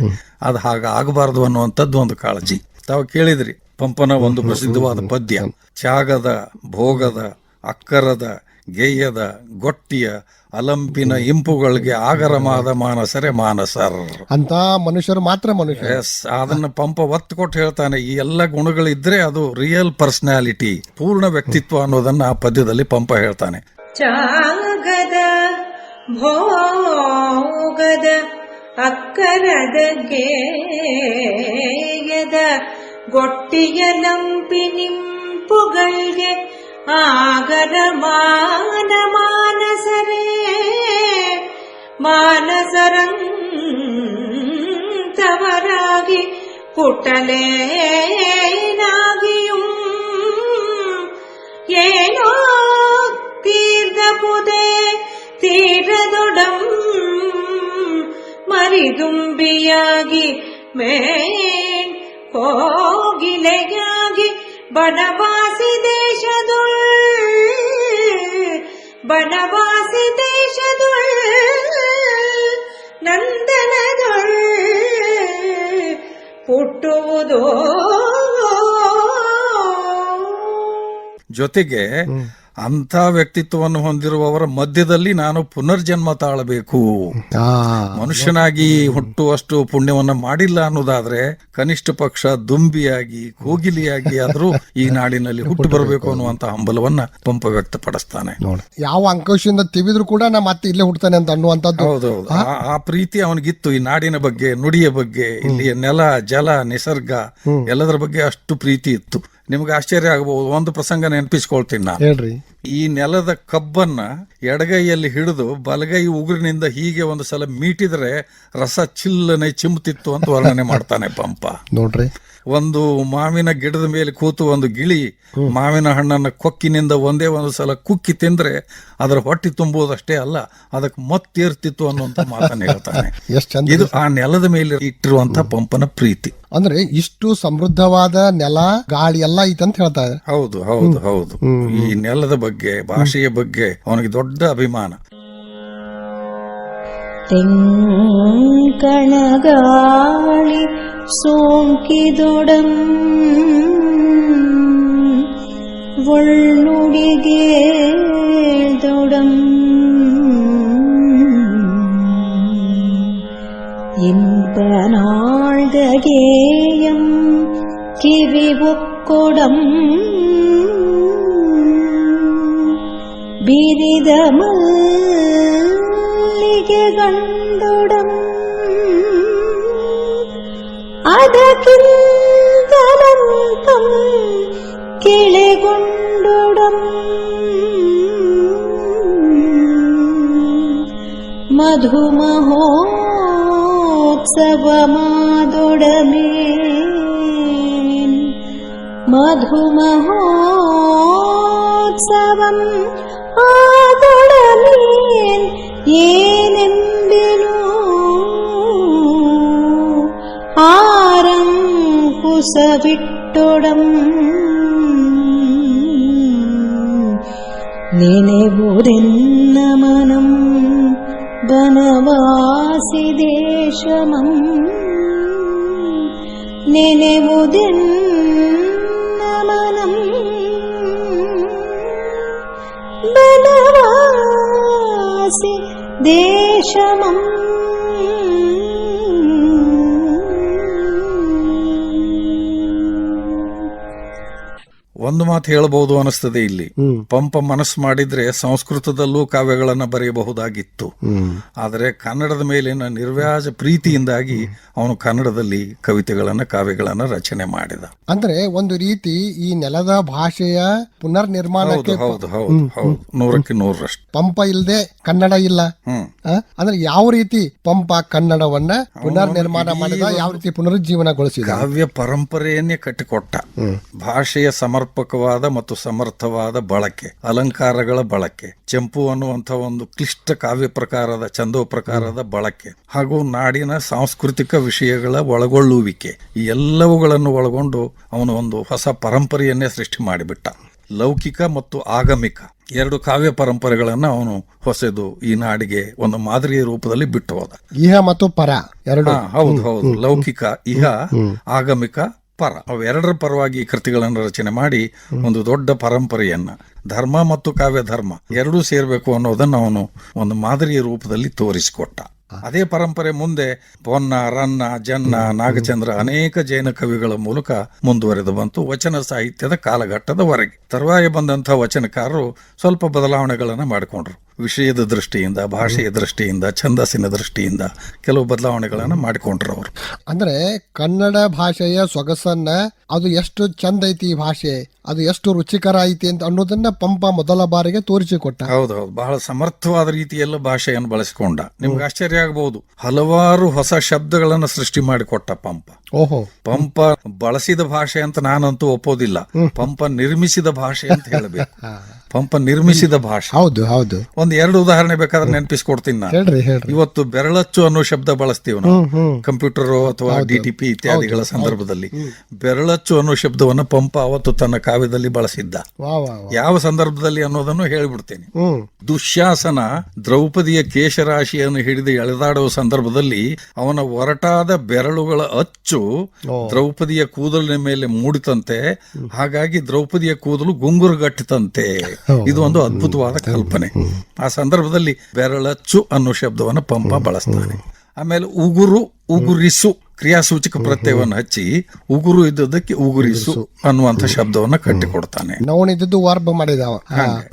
ಅದು ಹಾಗಾಗಬಾರದು ಅನ್ನುವಂಥದ್ದು ಒಂದು ಕಾಳಜಿ. ತಾವು ಕೇಳಿದ್ರಿ ಪಂಪನ ಒಂದು ಪ್ರಸಿದ್ಧವಾದ ಪದ್ಯ, ತ್ಯಾಗದ, ಭೋಗದ, ಅಕ್ಕರದ, ಗೇಯದ, ಗೊಟ್ಟಿಯ, ಅಲಂಪಿನ ಇಂಪುಗಳಿಗೆ ಆಗರಮಾದ ಮಾನಸರೇ ಮಾನಸರ್ ಅಂತ ಮನುಷ್ಯರು ಮಾತ್ರ ಮನುಷ್ಯ. ಅದನ್ನ ಪಂಪ ಒತ್ತು ಕೊಟ್ಟು ಹೇಳ್ತಾನೆ. ಈ ಎಲ್ಲ ಗುಣಗಳಿದ್ರೆ ಅದು ರಿಯಲ್ ಪರ್ಸನಾಲಿಟಿ, ಪೂರ್ಣ ವ್ಯಕ್ತಿತ್ವ ಅನ್ನೋದನ್ನ ಆ ಪದ್ಯದಲ್ಲಿ ಪಂಪ ಹೇಳ್ತಾನೆ. ತ್ಯಾಗದ, ಭೋಗದ, ಅಕ್ಕರದ, ಗೇಯದ, ಗೊಟ್ಟಿಯ, ಲಂಪಿನಿಂಪುಗಳಿಗೆ ಆಗರ ಮಾನಸರೇ ಮಾನಸರಂತವರಾಗಿ ಪುಟಲೇನಾಗಿಯೂ ಏನೋ ತೀರ್ಧಪುದೆ ತೀರದೊಡಂ ಮರಿದುಂಬಿಯಾಗಿ ಮೇನ್ ಕೋಗಿಲೆಯಾಗಿ ಬನವಾಸಿ ದೇಶದುಳ್ ನಂದನದುಳ್ ಪುಟ್ಟುವುದೋ. ಜೊತೆಗೆ ಅಂಥ ವ್ಯಕ್ತಿತ್ವವನ್ನು ಹೊಂದಿರುವವರ ಮಧ್ಯದಲ್ಲಿ ನಾನು ಪುನರ್ಜನ್ಮ ತಾಳಬೇಕು, ಮನುಷ್ಯನಾಗಿ ಹುಟ್ಟುವಷ್ಟು ಪುಣ್ಯವನ್ನ ಮಾಡಿಲ್ಲ ಅನ್ನೋದಾದ್ರೆ ಕನಿಷ್ಠ ಪಕ್ಷ ದುಂಬಿಯಾಗಿ, ಕೋಗಿಲಿಯಾಗಿ ಆದ್ರೂ ಈ ನಾಡಿನಲ್ಲಿ ಹುಟ್ಟು ಬರಬೇಕು ಅನ್ನುವಂತ ಹಂಬಲವನ್ನ ಪಂಪ ವ್ಯಕ್ತಪಡಿಸ್ತಾನೆ. ಯಾವ ಅಂಕುಶದಿಂದ ತಿವಿದ್ರು ಕೂಡ ನಾ ಮತ್ತೆ ಇಲ್ಲೇ ಹುಡ್ತಾನೆ ಅಂತ ಅನ್ನುವಂಥದ್ದು. ಹೌದೌದು, ಆ ಪ್ರೀತಿ ಅವನಿಗಿತ್ತು. ಈ ನಾಡಿನ ಬಗ್ಗೆ, ನುಡಿಯ ಬಗ್ಗೆ, ಇಲ್ಲಿಯ ನೆಲ, ಜಲ, ನಿಸರ್ಗ ಎಲ್ಲದರ ಬಗ್ಗೆ ಅಷ್ಟು ಪ್ರೀತಿ ಇತ್ತು. ನಿಮ್ಗೆ ಆಶ್ಚರ್ಯ ಆಗಬಹುದು. ಒಂದು ಪ್ರಸಂಗ ನೆನಪಿಸ್ಕೊಳ್ತೀನಿ ನಾನು. ಹೇಳ್ರಿ. ಈ ನೆಲದ ಕಬ್ಬನ್ನ ಎಡಗೈಯಲ್ಲಿ ಹಿಡಿದು ಬಲಗೈ ಉಗುರಿನಿಂದ ಹೀಗೆ ಒಂದು ಸಲ ಮೀಟಿದ್ರೆ ರಸ ಚಿಲ್ಲನೆ ಚಿಮ್ಮುತ್ತಿತ್ತು ಅಂತ ವರ್ಣನೆ ಮಾಡ್ತಾನೆ ಪಂಪ. ನೋಡ್ರಿ, ಒಂದು ಮಾವಿನ ಗಿಡದ ಮೇಲೆ ಕೂತು ಒಂದು ಗಿಳಿ ಮಾವಿನ ಹಣ್ಣನ್ನ ಕೊಕ್ಕಿನಿಂದ ಒಂದೇ ಒಂದು ಸಲ ಕುಕ್ಕಿ ತಿಂದ್ರೆ ಅದರ ಹೊಟ್ಟೆ ತುಂಬುವುದಷ್ಟೇ ಅಲ್ಲ, ಅದಕ್ಕೆ ಮತ್ತೇರ್ತಿತ್ತು ಅನ್ನುವಂತ ಮಾತನ್ನ ಹೇಳ್ತಾನೆ. ಇದು ಆ ನೆಲದ ಮೇಲೆ ಇಟ್ಟಿರುವಂತ ಪಂಪನ ಪ್ರೀತಿ. ಅಂದ್ರೆ ಇಷ್ಟು ಸಮೃದ್ಧವಾದ ನೆಲ, ಗಾಳಿ ಎಲ್ಲ ಐತಂತ ಹೇಳ್ತಾರೆ. ಹೌದು ಹೌದು ಹೌದು. ಈ ನೆಲದ ಬಗ್ಗೆ, ಭಾಷೆಯ ಬಗ್ಗೆ ಅವನಿಗೆ ದೊಡ್ಡ ಅಭಿಮಾನ. ತೆಂಕಣಗಾಳಿ ಸೋಂಕಿದೊಡಂ ಒಳ್ಳುಡಿಗೆ ದೊಡಂ ಇಂಪನಾಳ್ದಗೇಯಂ ಕಿವಿ ಒಕ್ಕೊಡಂ ಬಿರಿದ ಮಲ್ಲಿಗೆ ಗಂಡೊಡಂ ಅದಕ್ಕಿಂತಲಂತಂ ಕೆಳೆಗೊಂಡೊಡಂ ಮಧುಮಹೋತ್ಸವಮಾದೊಡಮೇನ್ ಮಧುಮಹೋತ್ಸವಂ ಆದೊಡಮೇನ್ ಏನೆಂಬೆನು ಕುಸವಿಟ್ಟೊಡಂ ನೆನೆವುದೆನ್ನ ಮನಂ ಬನವಾಸಿ ದೇಶಮಂ ನೆನೆವುದೆನ್ನ ಮನಂ ಬನವಾಸಿ ದೇಶಮಂ ಒಂದು ಮಾತು ಹೇಳಬಹುದು ಅನಿಸ್ತದೆ ಇಲ್ಲಿ. ಪಂಪ ಮನಸ್ಸು ಮಾಡಿದ್ರೆ ಸಂಸ್ಕೃತದಲ್ಲೂ ಕಾವ್ಯಗಳನ್ನ ಬರೆಯಬಹುದಾಗಿತ್ತು. ಆದರೆ ಕನ್ನಡದ ಮೇಲಿನ ನಿರ್ವ್ಯಾಜ ಪ್ರೀತಿಯಿಂದಾಗಿ ಅವನು ಕನ್ನಡದಲ್ಲಿ ಕವಿತೆಗಳನ್ನ ಕಾವ್ಯಗಳನ್ನ ರಚನೆ ಮಾಡಿದ. ಅಂದ್ರೆ ಒಂದು ರೀತಿ ಈ ನೆಲದ ಭಾಷೆಯ ಪುನರ್ ನಿರ್ಮಾಣಕ್ಕೆ ಹೌದು ಹೌದು ಹೌದು 100% ಪಂಪ ಇಲ್ಲದೆ ಕನ್ನಡ ಇಲ್ಲ. ಅಂದ್ರೆ ಯಾವ ರೀತಿ ಪಂಪ ಕನ್ನಡವನ್ನ ಪುನರ್ ನಿರ್ಮಾಣ ಮಾಡಿದ, ಯಾವ ರೀತಿ ಪುನರುಜ್ಜೀವನಗೊಳಿಸಿದ, ಕಾವ್ಯ ಪರಂಪರೆಯನ್ನೇ ಕಟ್ಟಿಕೊಟ್ಟ. ಭಾಷೆಯ ಸಮರ್ಪಕವಾದ ಮತ್ತು ಸಮರ್ಥವಾದ ಬಳಕೆ, ಅಲಂಕಾರಗಳ ಬಳಕೆ, ಚಂಪು ಅನ್ನುವಂಥ ಒಂದು ಕ್ಲಿಷ್ಟ ಕಾವ್ಯ ಪ್ರಕಾರದ ಛಂದೋ ಪ್ರಕಾರದ ಬಳಕೆ, ಹಾಗೂ ನಾಡಿನ ಸಾಂಸ್ಕೃತಿಕ ವಿಷಯಗಳ ಒಳಗೊಳ್ಳುವಿಕೆ, ಈ ಎಲ್ಲವುಗಳನ್ನು ಒಳಗೊಂಡು ಅವನು ಒಂದು ಹೊಸ ಪರಂಪರೆಯನ್ನೇ ಸೃಷ್ಟಿ ಮಾಡಿಬಿಟ್ಟ. ಲೌಕಿಕ ಮತ್ತು ಆಗಮಿಕ ಎರಡು ಕಾವ್ಯ ಪರಂಪರೆಗಳನ್ನ ಅವನು ಹೊಸದು ಈ ನಾಡಿಗೆ ಒಂದು ಮಾದರಿಯ ರೂಪದಲ್ಲಿ ಬಿಟ್ಟು ಹೋದ. ಇಹ ಮತ್ತು ಪರ ಎರಡು. ಹೌದು ಹೌದು, ಲೌಕಿಕ ಇಹ, ಆಗಮಿಕ ಪರ, ಅವೆರಡರ ಪರವಾಗಿ ಕೃತಿಗಳನ್ನು ರಚನೆ ಮಾಡಿ ಒಂದು ದೊಡ್ಡ ಪರಂಪರೆಯನ್ನ, ಧರ್ಮ ಮತ್ತು ಕಾವ್ಯ ಧರ್ಮ ಎರಡೂ ಸೇರ್ಬೇಕು ಅನ್ನೋದನ್ನ ಅವನು ಒಂದು ಮಾದರಿಯ ರೂಪದಲ್ಲಿ ತೋರಿಸಿಕೊಟ್ಟ. ಅದೇ ಪರಂಪರೆ ಮುಂದೆ ಪೊನ್ನ, ರನ್ನ, ಜನ್ನ, ನಾಗಚಂದ್ರ ಅನೇಕ ಜೈನ ಕವಿಗಳ ಮೂಲಕ ಮುಂದುವರೆದು ಬಂತು ವಚನ ಸಾಹಿತ್ಯದ ಕಾಲಘಟ್ಟದವರೆಗೆ. ತರುವಾಯ ಬಂದಂಥ ವಚನಕಾರರು ಸ್ವಲ್ಪ ಬದಲಾವಣೆಗಳನ್ನು ಮಾಡಿಕೊಂಡ್ರು. ವಿಷಯದ ದೃಷ್ಟಿಯಿಂದ, ಭಾಷೆಯ ದೃಷ್ಟಿಯಿಂದ, ಛಂದಸ್ಸಿನ ದೃಷ್ಟಿಯಿಂದ ಕೆಲವು ಬದಲಾವಣೆಗಳನ್ನು ಮಾಡಿಕೊಂಡ್ರು ಅವರು. ಅಂದ್ರೆ ಕನ್ನಡ ಭಾಷೆಯ ಸೊಗಸನ್ನ, ಅದು ಎಷ್ಟು ಚಂದ ಐತಿ ಈ ಭಾಷೆ, ಅದು ಎಷ್ಟು ರುಚಿಕರ ಐತಿ ಅಂತ ಅನ್ನೋದನ್ನ ಪಂಪ ಮೊದಲ ಬಾರಿಗೆ ತೋರಿಸಿಕೊಟ್ಟ. ಹೌದೌದು, ಬಹಳ ಸಮರ್ಥವಾದ ರೀತಿಯಲ್ಲ ಭಾಷೆಯನ್ನು ಬಳಸಿಕೊಂಡ. ನಿಮ್ಗೆ ಆಶ್ಚರ್ಯ ಆಗಬಹುದು, ಹಲವಾರು ಹೊಸ ಶಬ್ದಗಳನ್ನು ಸೃಷ್ಟಿ ಮಾಡಿಕೊಟ್ಟ ಪಂಪ. ಓಹೋ, ಪಂಪ ಬಳಸಿದ ಭಾಷೆ ಅಂತ ನಾನಂತೂ ಒಪ್ಪೋದಿಲ್ಲ, ಪಂಪ ನಿರ್ಮಿಸಿದ ಭಾಷೆ ಅಂತ ಹೇಳಬೇಕು. ಪಂಪ ನಿರ್ಮಿಸಿದ ಭಾಷೆ. ಹೌದು ಹೌದು. ಒಂದ್ ಎರಡು ಉದಾಹರಣೆ ಬೇಕಾದ್ರೆ ನೆನಪಿಸ್ಕೊಡ್ತೀನಿ ನಾನು. ಹೇಳ್ರಿ. ಇವತ್ತು ಬೆರಳಚ್ಚು ಅನ್ನೋ ಶಬ್ದ ಬಳಸ್ತೀವಿ ನಾವು ಕಂಪ್ಯೂಟರ್ ಅಥವಾ DTP ಇತ್ಯಾದಿಗಳ ಸಂದರ್ಭದಲ್ಲಿ. ಬೆರಳಚ್ಚು ಅನ್ನೋ ಶಬ್ದವನ್ನ ಪಂಪ ಅವತ್ತು ತನ್ನ ಕಾವ್ಯದಲ್ಲಿ ಬಳಸಿದ್ದ. ಯಾವ ಸಂದರ್ಭದಲ್ಲಿ ಅನ್ನೋದನ್ನು ಹೇಳ್ಬಿಡ್ತೇನೆ. ದುಶ್ಯಾಸನ ದ್ರೌಪದಿಯ ಕೇಶರಾಶಿಯನ್ನು ಹಿಡಿದು ಎಳೆದಾಡುವ ಸಂದರ್ಭದಲ್ಲಿ ಅವನ ಒರಟಾದ ಬೆರಳುಗಳ ಅಚ್ಚು ದ್ರೌಪದಿಯ ಕೂದಲಿನ ಮೇಲೆ ಮೂಡಿತಂತೆ, ಹಾಗಾಗಿ ದ್ರೌಪದಿಯ ಕೂದಲು ಗುಂಗುರುಗಟ್ಟಿತಂತೆ. ಇದು ಒಂದು ಅದ್ಭುತವಾದ ಕಲ್ಪನೆ. ಆ ಸಂದರ್ಭದಲ್ಲಿ ಬೆರಳಚ್ಚು ಅನ್ನೋ ಶಬ್ದವನ್ನು ಪಂಪ ಬಳಸ್ತಾನೆ. ಆಮೇಲೆ ಉಗುರು, ಉಗುರಿಸು ಕ್ರಿಯಾಸೂಚಕ ಪ್ರತ್ಯಯವನ್ನು ಹಚ್ಚಿ ಉಗುರು ಇದ್ದದಕ್ಕೆ ಉಗುರಿಸು ಅನ್ನುವಂಥ ಶಬ್ದವನ್ನ ಕಟ್ಟಿಕೊಡ್ತಾನೆ. ನವನಿದ್ದು ವಾರ್ಬ ಮಾಡಿದವ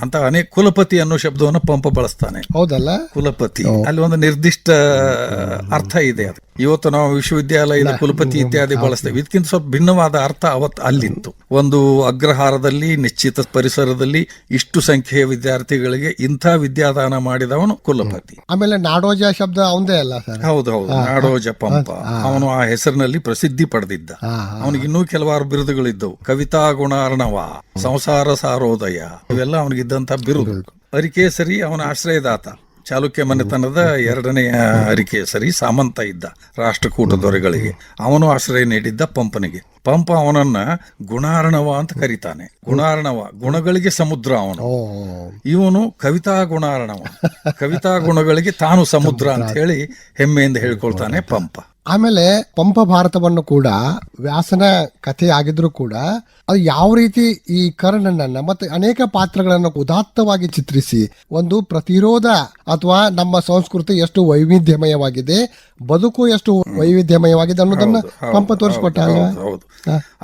ಅಂತ ಅನೇಕ ಕುಲಪತಿ ಅನ್ನೋ ಶಬ್ದವನ್ನ ಪಂಪ ಬಳಸ್ತಾನೆ. ಹೌದಲ್ಲ, ಕುಲಪತಿ ಅಲ್ಲಿ ಒಂದು ನಿರ್ದಿಷ್ಟ ಅರ್ಥ ಇದೆ. ಅದು ಇವತ್ತು ನಾವು ವಿಶ್ವವಿದ್ಯಾಲಯದ ಕುಲಪತಿ ಇತ್ಯಾದಿ ಬಳಸ್ತೇವೆ, ಇದಕ್ಕಿಂತ ಸ್ವಲ್ಪ ಭಿನ್ನವಾದ ಅರ್ಥ ಅವತ್ತು ಅಲ್ಲಿತ್ತು. ಒಂದು ಅಗ್ರಹಾರದಲ್ಲಿ ನಿಶ್ಚಿತ ಪರಿಸರದಲ್ಲಿ ಇಷ್ಟು ಸಂಖ್ಯೆಯ ವಿದ್ಯಾರ್ಥಿಗಳಿಗೆ ಇಂಥ ವಿದ್ಯಾದಾನ ಮಾಡಿದವನು ಕುಲಪತಿ. ಆಮೇಲೆ ನಾಡೋಜ ಶಬ್ದ ಅವಂದೇ ಅಲ್ಲ ಸರ್? ಹೌದೌದು, ನಾಡೋಜ ಪಂಪ. ಅವನು ಆ ಹೆಸರಿನಲ್ಲಿ ಪ್ರಸಿದ್ಧಿ ಪಡೆದಿದ್ದ. ಅವನಿಗೆ ಇನ್ನೂ ಕೆಲವಾರು ಬಿರುದುಗಳಿದ್ದವು. ಕವಿತಾ ಗುಣಾರ್ಣವ, ಸಂಸಾರ ಸಾರೋದಯ, ಇವೆಲ್ಲ ಅವನಿಗಿದ್ದಂತ ಬಿರುದು. ಅರಿಕೇಸರಿ ಅವನ ಆಶ್ರಯದಾತ. ಚಾಲುಕ್ಯ ಮನೆತನದ ಎರಡನೆಯ ಅರಿಕೇಸರಿ ಸಾಮಂತ ಇದ್ದ ರಾಷ್ಟ್ರಕೂಟ ದೊರೆಗಳಿಗೆ. ಅವನು ಆಶ್ರಯ ನೀಡಿದ್ದ ಪಂಪನಿಗೆ. ಪಂಪ ಅವನನ್ನ ಗುಣಾರ್ಣವ ಅಂತ ಕರೀತಾನೆ. ಗುಣಾರ್ಣವ, ಗುಣಗಳಿಗೆ ಸಮುದ್ರ ಅವನು. ಇವನು ಕವಿತಾ ಗುಣಾರ್ಣವ, ಕವಿತಾ ಗುಣಗಳಿಗೆ ತಾನು ಸಮುದ್ರ ಅಂತ ಹೇಳಿ ಹೆಮ್ಮೆಯಿಂದ ಹೇಳ್ಕೊಳ್ತಾನೆ ಪಂಪ. ಆಮೇಲೆ ಪಂಪ ಭಾರತವನ್ನು ಕೂಡ ವ್ಯಾಸನ ಕಥೆ ಆಗಿದ್ರು ಕೂಡ ಅದು ಯಾವ ರೀತಿ ಈ ಕರ್ಣನನ್ನ ಮತ್ತೆ ಅನೇಕ ಪಾತ್ರಗಳನ್ನು ಉದಾತ್ತವಾಗಿ ಚಿತ್ರಿಸಿ ಒಂದು ಪ್ರತಿರೋಧ ಅಥವಾ ನಮ್ಮ ಸಂಸ್ಕೃತಿ ಎಷ್ಟು ವೈವಿಧ್ಯಮಯವಾಗಿದೆ, ಬದುಕು ಎಷ್ಟು ವೈವಿಧ್ಯಮಯವಾಗಿದೆ ಅನ್ನೋದನ್ನ ಪಂಪ ತೋರಿಸ್ಕೊಟ್ಟ.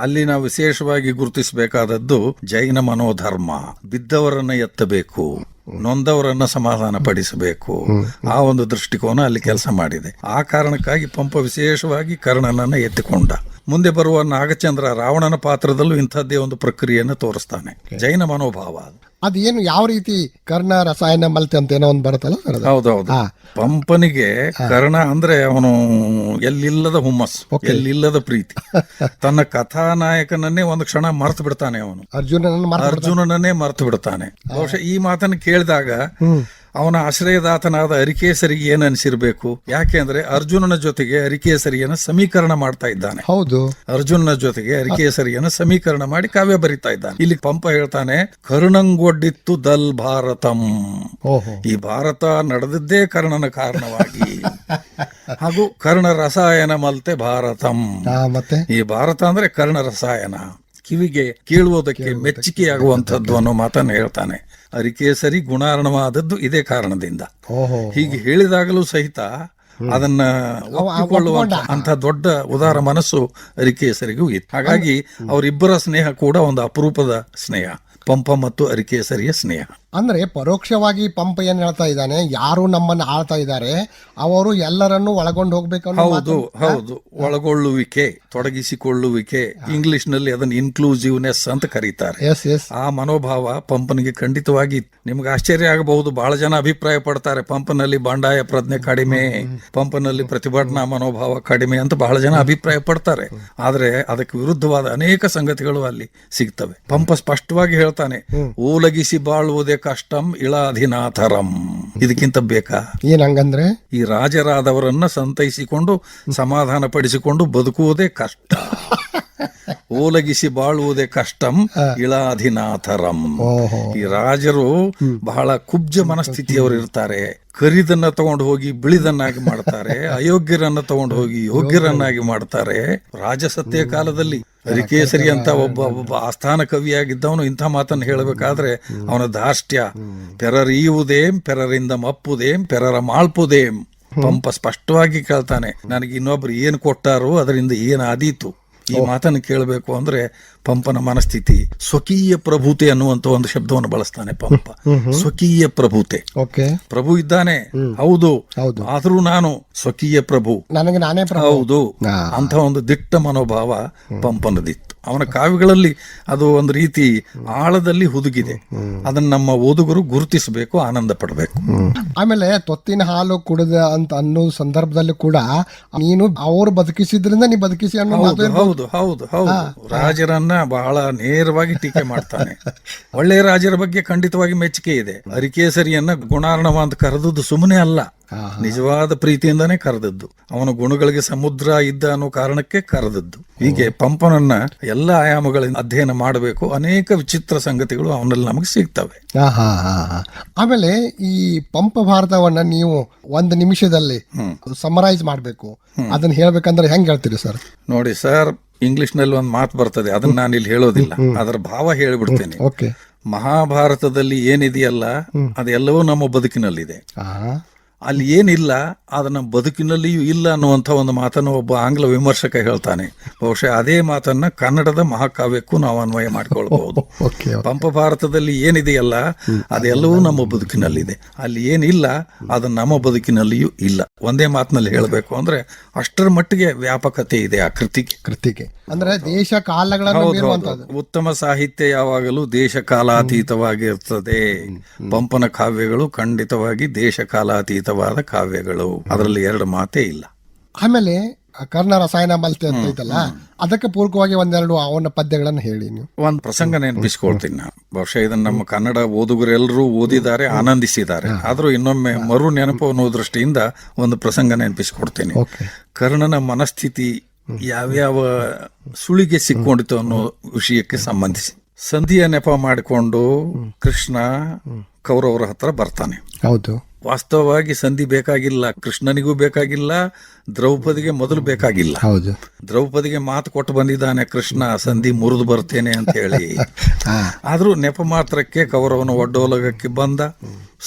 ಅಲ್ಲಿ ನಾವು ವಿಶೇಷವಾಗಿ ಗುರುತಿಸಬೇಕಾದದ್ದು ಜೈನ ಮನೋಧರ್ಮ. ಬಿದ್ದವರನ್ನ ಎತ್ತಬೇಕು, ನೊಂದವರನ್ನ ಸಮಾಧಾನ ಪಡಿಸಬೇಕು, ಆ ಒಂದು ದೃಷ್ಟಿಕೋನ ಅಲ್ಲಿ ಕೆಲಸ ಮಾಡಿದೆ. ಆ ಕಾರಣಕ್ಕಾಗಿ ಪಂಪ ವಿಶೇಷವಾಗಿ ಕರ್ಣನನ್ನ ಎತ್ತಿಕೊಂಡ. ಮುಂದೆ ಬರುವ ನಾಗಚಂದ್ರ ರಾವಣನ ಪಾತ್ರದಲ್ಲೂ ಇಂಥದ್ದೇ ಒಂದು ಪ್ರಕ್ರಿಯೆಯನ್ನು ತೋರಿಸ್ತಾನೆ. ಜೈನ ಮನೋಭಾವ ಅದೇನು ಯಾವ ರೀತಿ ಕರ್ಣ ರಸಾಯನ ಮಲ್ತೆ ಅಂತ ಏನೋ ಒಂದು ಬರುತ್ತಲ್ಲ. ಹೌದೌದು, ಪಂಪನಿಗೆ ಕರ್ಣ ಅಂದ್ರೆ ಅವನು ಎಲ್ಲಿಲ್ಲದ ಹುಮ್ಮಸ್ಸು, ಎಲ್ಲಿಲ್ಲದ ಪ್ರೀತಿ. ತನ್ನ ಕಥಾನಾಯಕನನ್ನೇ ಒಂದು ಕ್ಷಣ ಮರ್ತು ಬಿಡ್ತಾನೆ ಅವನು. ಅರ್ಜುನನನ್ನೇ ಮರ್ತು ಬಿಡ್ತಾನೆ. ಬಹುಶಃ ಈ ಮಾತನ್ನು ಕೇಳಿದಾಗ ಅವನ ಆಶ್ರಯದಾತನಾದ ಅರಿಕೇಸರಿಗೆ ಏನ್ ಅನಿಸಿರ್ಬೇಕು? ಯಾಕೆಂದ್ರೆ ಅರ್ಜುನನ ಜೊತೆಗೆ ಅರಿಕೇಸರಿಯನ್ನ ಸಮೀಕರಣ ಮಾಡ್ತಾ ಇದ್ದಾನೆ. ಹೌದು, ಅರ್ಜುನನ ಜೊತೆಗೆ ಅರಿಕೇಸರಿಯನ್ನ ಸಮೀಕರಣ ಮಾಡಿ ಕಾವ್ಯ ಬರಿತಾ ಇದ್ದಾನೆ. ಇಲ್ಲಿ ಪಂಪ ಹೇಳ್ತಾನೆ, ಕರ್ಣಂಗೊಡ್ಡಿತ್ತು ದಲ್ ಭಾರತಂ. ಓಹೋ, ಈ ಭಾರತ ನಡೆದಿದ್ದೇ ಕರ್ಣನ ಕಾರಣವಾಗಿ. ಹಾಗೂ ಕರ್ಣ ರಸಾಯನ ಮಲ್ತೆ ಭಾರತಂ. ಮತ್ತೆ ಈ ಭಾರತ ಅಂದ್ರೆ ಕರ್ಣ ರಸಾಯನ, ಕಿವಿಗೆ ಕೇಳುವುದಕ್ಕೆ ಮೆಚ್ಚುಗೆಯಾಗುವಂಥದ್ದು ಅನ್ನೋ ಮಾತನ್ನು ಹೇಳ್ತಾನೆ. ಅರಿಕೇಸರಿ ಗುಣಾರ್ಣವಾದದ್ದು ಇದೇ ಕಾರಣದಿಂದ. ಓಹೋ, ಹೀಗೆ ಹೇಳಿದಾಗಲೂ ಸಹಿತ ಅದನ್ನ ಒಪ್ಪಿಕೊಳ್ಳುವಂತ ಅಂತ ದೊಡ್ಡ ಉದಾರ ಮನಸ್ಸು ಅರಿಕೇಸರಿಗೂ ಇತ್ತು. ಹಾಗಾಗಿ ಅವರಿಬ್ಬರ ಸ್ನೇಹ ಕೂಡ ಒಂದು ಅಪರೂಪದ ಸ್ನೇಹ, ಪಂಪ ಮತ್ತು ಅರಿಕೇಸರಿಯ ಸ್ನೇಹ. ಅಂದ್ರೆ ಪರೋಕ್ಷವಾಗಿ ಪಂಪ ಏನ್ ಹೇಳ್ತಾ ಇದ್ದಾನೆ, ಯಾರು ನಮ್ಮನ್ನ ಆಳ್ತಾ ಇದ್ದಾರೆ ಅವರು ಎಲ್ಲರನ್ನು ಒಳಗೊಂಡು ಹೋಗ್ಬೇಕು. ಹೌದು ಹೌದು, ಒಳಗೊಳ್ಳುವಿಕೆ, ತೊಡಗಿಸಿಕೊಳ್ಳುವಿಕೆ, ಇಂಗ್ಲಿಷ್ ನಲ್ಲಿ ಅದನ್ನ ಇನ್ಕ್ಲೂಸಿವ್ನೆಸ್ ಅಂತ ಕರೀತಾರೆ. ಆ ಮನೋಭಾವ ಪಂಪನಿಗೆ ಖಂಡಿತವಾಗಿ. ನಿಮ್ಗೆ ಆಶ್ಚರ್ಯ ಆಗಬಹುದು, ಬಹಳ ಜನ ಅಭಿಪ್ರಾಯ ಪಡ್ತಾರೆ ಪಂಪನಲ್ಲಿ ಬಂಡಾಯ ಪ್ರಜ್ಞೆ ಕಡಿಮೆ, ಪಂಪನಲ್ಲಿ ಪ್ರತಿಭಟನಾ ಮನೋಭಾವ ಕಡಿಮೆ ಅಂತ ಬಹಳ ಜನ ಅಭಿಪ್ರಾಯ ಪಡ್ತಾರೆ. ಆದ್ರೆ ಅದಕ್ಕೆ ವಿರುದ್ಧವಾದ ಅನೇಕ ಸಂಗತಿಗಳು ಅಲ್ಲಿ ಸಿಗ್ತವೆ. ಪಂಪ ಸ್ಪಷ್ಟವಾಗಿ ಹೇಳ್ತಾನೆ, ಓಲಗಿಸಿ ಬಾಳುವುದೇ ಕಷ್ಟಂ ಇಳಾಧಿನಾಥರಂ. ಇದಕ್ಕಿಂತ ಬೇಕಾ? ಏನಂಗಂದ್ರೆ ಈ ರಾಜರಾದವರನ್ನ ಸಂತೈಸಿಕೊಂಡು ಸಮಾಧಾನ ಪಡಿಸಿಕೊಂಡು ಬದುಕುವುದೇ ಕಷ್ಟ. ಓಲಗಿಸಿ ಬಾಳುವುದೇ ಕಷ್ಟಂ ಇಳಾಧಿನಾಥರಂ. ಈ ರಾಜರು ಬಹಳ ಕುಬ್ಜ ಮನಸ್ಥಿತಿಯವರು ಇರ್ತಾರೆ. ಕರಿದನ್ನ ತಗೊಂಡು ಹೋಗಿ ಬಿಳಿದನ್ನಾಗಿ ಮಾಡ್ತಾರೆ, ಅಯೋಗ್ಯರನ್ನ ತಗೊಂಡು ಹೋಗಿ ಯೋಗ್ಯರನ್ನಾಗಿ ಮಾಡ್ತಾರೆ. ರಾಜಸತ್ಯ ಕಾಲದಲ್ಲಿ ಅರಿಕೇಸರಿ ಅಂತ ಒಬ್ಬ ಆಸ್ಥಾನ ಕವಿಯಾಗಿದ್ದವನು ಇಂಥ ಮಾತನ್ನು ಹೇಳಬೇಕಾದ್ರೆ ಅವನ ಧಾರ್ಷ್ಟ್ಯ, ಪೆರರೀಯುವುದೇಂ ಪೆರರಿಂದ ಮಪ್ಪುದೇಂ ಪೆರರ ಮಾಳ್ಪುದೇಂ. ಪಂಪ ಸ್ಪಷ್ಟವಾಗಿ ಕೇಳ್ತಾನೆ, ನನಗೆ ಇನ್ನೊಬ್ರು ಏನ್ ಕೊಟ್ಟಾರೋ ಅದರಿಂದ ಏನ್ ಆದೀತು. ಈ ಮಾತನ್ನು ಕೇಳಬೇಕು ಅಂದ್ರೆ ಪಂಪನ ಮನಸ್ಥಿತಿ ಸ್ವಕೀಯ ಪ್ರಭುತೆ ಅನ್ನುವಂತ ಒಂದು ಶಬ್ದವನ್ನು ಬಳಸ್ತಾನೆ ಪಂಪ. ಸ್ವಕೀಯ ಪ್ರಭುತೆ, ಪ್ರಭು ಇದ್ದಾನೆ ಹೌದು, ಆದ್ರೂ ನಾನು ಸ್ವಕೀಯ ಪ್ರಭು, ನನಗೆ ನಾನೇ ಹೌದು ಅಂತ ಒಂದು ದಿಟ್ಟ ಮನೋಭಾವ ಪಂಪನದಿತ್ತು. ಅವನ ಕಾವ್ಯಗಳಲ್ಲಿ ಅದು ಒಂದು ರೀತಿ ಆಳದಲ್ಲಿ ಹುದುಗಿದೆ. ಅದನ್ನ ನಮ್ಮ ಓದುಗರು ಗುರುತಿಸಬೇಕು, ಆನಂದ ಪಡಬೇಕು. ಆಮೇಲೆ ತೊತ್ತಿನ ಹಾಲು ಕುಡಿದ ಅಂತ ಅನ್ನೋ ಸಂದರ್ಭದಲ್ಲಿ ಕೂಡ ನೀನು ಅವರು ಬದುಕಿಸಿದ್ರಿಂದ ನೀ ಬದುಕಿಸಿ ಅನ್ನೋ ಮಾತು. ಹೌದು ಹೌದು ಹೌದು, ರಾಜರನ್ನ ಬಹಳ ನೇರವಾಗಿ ಟೀಕೆ ಮಾಡ್ತಾನೆ. ಒಳ್ಳೆಯ ರಾಜರ ಬಗ್ಗೆ ಖಂಡಿತವಾಗಿ ಮೆಚ್ಚುಗೆ ಇದೆ. ಅರಿಕೇಸರಿಯನ್ನ ಗುಣಾರ್ಣವ ಅಂತ ಕರೆದದ್ದು ಸುಮ್ಮನೆ ಅಲ್ಲ, ನಿಜವಾದ ಪ್ರೀತಿಯಿಂದಾನೇ ಕರೆದದ್ದು. ಅವನ ಗುಣಗಳಿಗೆ ಸಮುದ್ರ ಇದ್ದ ಅನ್ನೋ ಕಾರಣಕ್ಕೆ ಕರೆದದ್ದು. ಹೀಗೆ ಪಂಪನನ್ನ ಎಲ್ಲ ಆಯಾಮಗಳಿಂದ ಅಧ್ಯಯನ ಮಾಡಬೇಕು. ಅನೇಕ ವಿಚಿತ್ರ ಸಂಗತಿಗಳು ಅವನಲ್ಲಿ ನಮಗೆ ಸಿಗ್ತವೆ. ಆಮೇಲೆ ಈ ಪಂಪ ಭಾರತವನ್ನ ನೀವು ಒಂದು ನಿಮಿಷದಲ್ಲಿ ಸಮರೈಸ್ ಮಾಡ್ಬೇಕು, ಅದನ್ನ ಹೇಳ್ಬೇಕಂದ್ರೆ ಹೆಂಗ್ ಹೇಳ್ತೀರಿ ಸರ್? ನೋಡಿ ಸರ್, ಇಂಗ್ಲಿಷ್ ನಲ್ಲಿ ಒಂದು ಮಾತು ಬರ್ತದೆ, ಅದನ್ನ ನಾನು ಇಲ್ಲಿ ಹೇಳೋದಿಲ್ಲ, ಅದರ ಭಾವ ಹೇಳಿಬಿಡ್ತೇನೆ. ಮಹಾಭಾರತದಲ್ಲಿ ಏನಿದೆಯಲ್ಲ ಅದೆಲ್ಲವೂ ನಮ್ಮ ಬದುಕಿನಲ್ಲಿದೆ. ಅಲ್ಲಿ ಏನಿಲ್ಲ ಅದನ್ನ ಬದುಕಿನಲ್ಲಿಯೂ ಇಲ್ಲ ಅನ್ನುವಂಥ ಒಂದು ಮಾತನ್ನು ಒಬ್ಬ ಆಂಗ್ಲ ವಿಮರ್ಶಕ ಹೇಳ್ತಾನೆ. ಬಹುಶಃ ಅದೇ ಮಾತನ್ನ ಕನ್ನಡದ ಮಹಾಕಾವ್ಯಕ್ಕೂ ನಾವು ಅನ್ವಯ ಮಾಡಿಕೊಳ್ಬಹುದು. ಪಂಪ ಭಾರತದಲ್ಲಿ ಏನಿದೆಯಲ್ಲ ಅದೆಲ್ಲವೂ ನಮ್ಮ ಬದುಕಿನಲ್ಲಿದೆ, ಅಲ್ಲಿ ಏನಿಲ್ಲ ಅದನ್ನ ನಮ್ಮ ಬದುಕಿನಲ್ಲಿಯೂ ಇಲ್ಲ. ಒಂದೇ ಮಾತಿನಲ್ಲಿ ಹೇಳಬೇಕು ಅಂದ್ರೆ ಅಷ್ಟರ ಮಟ್ಟಿಗೆ ವ್ಯಾಪಕತೆ ಇದೆ ಆ ಕೃತಿಗೆ. ಅಂದ್ರೆ ದೇಶ ಕಾಲಗಳನ್ನು ಉತ್ತಮ ಸಾಹಿತ್ಯ ಯಾವಾಗಲೂ ದೇಶ ಕಾಲಾತೀತವಾಗಿರ್ತದೆ. ಪಂಪನ ಕಾವ್ಯಗಳು ಖಂಡಿತವಾಗಿ ದೇಶ ಕಾಲಾತೀತವಾದ ಕಾವ್ಯಗಳು, ಅದರಲ್ಲಿ ಎರಡು ಮಾತೇ ಇಲ್ಲ. ಆಮೇಲೆ ಕರ್ಣ ರಸಾಯನ ಮಲ್ತೆ ಅಂತ ಐತಲ್ಲ, ಅದಕ್ಕೆ ಪೂರಕವಾಗಿ ಒಂದೆರಡು ಅವನ ಪದ್ಯಗಳನ್ನು ಹೇಳಿ. ನೀವು ಒಂದು ಪ್ರಸಂಗ ನೆನಪಿಸ್ಕೊಳ್ತೀನಿ ನಾನು. ಬಹುಶಃ ಇದನ್ನ ನಮ್ಮ ಕನ್ನಡ ಓದುಗರೆಲ್ಲರೂ ಓದಿದ್ದಾರೆ, ಆನಂದಿಸಿದ್ದಾರೆ. ಆದ್ರೂ ಇನ್ನೊಮ್ಮೆ ಮರು ನೆನಪು ಅನ್ನೋ ದೃಷ್ಟಿಯಿಂದ ಒಂದು ಪ್ರಸಂಗ ನೆನಪಿಸ್ಕೊಡ್ತೀನಿ. ಕರ್ಣನ ಮನಸ್ಥಿತಿ ಯಾವ್ಯಾವ ಸುಳಿಗೆ ಸಿಕ್ಕೊಂಡಿತು ಅನ್ನೋ ವಿಷಯಕ್ಕೆ ಸಂಬಂಧಿಸಿ. ಸಂಧಿಯ ನೆಪ ಮಾಡಿಕೊಂಡು ಕೃಷ್ಣ ಕೌರವರ ಹತ್ರ ಬರ್ತಾನೆ. ಹೌದು, ವಾಸ್ತವವಾಗಿ ಸಂಧಿ ಬೇಕಾಗಿಲ್ಲ, ಕೃಷ್ಣನಿಗೂ ಬೇಕಾಗಿಲ್ಲ, ದ್ರೌಪದಿಗೆ ಮೊದಲು ಬೇಕಾಗಿಲ್ಲ. ಹೌದು, ದ್ರೌಪದಿಗೆ ಮಾತು ಕೊಟ್ಟು ಬಂದಿದ್ದಾನೆ ಕೃಷ್ಣ, ಸಂಧಿ ಮುರಿದು ಬರ್ತೇನೆ ಅಂತ ಹೇಳಿ. ಆದ್ರೂ ನೆಪ ಮಾತ್ರಕ್ಕೆ ಕೌರವನ ಒಡ್ಡೋಲಗಕ್ಕೆ ಬಂದ,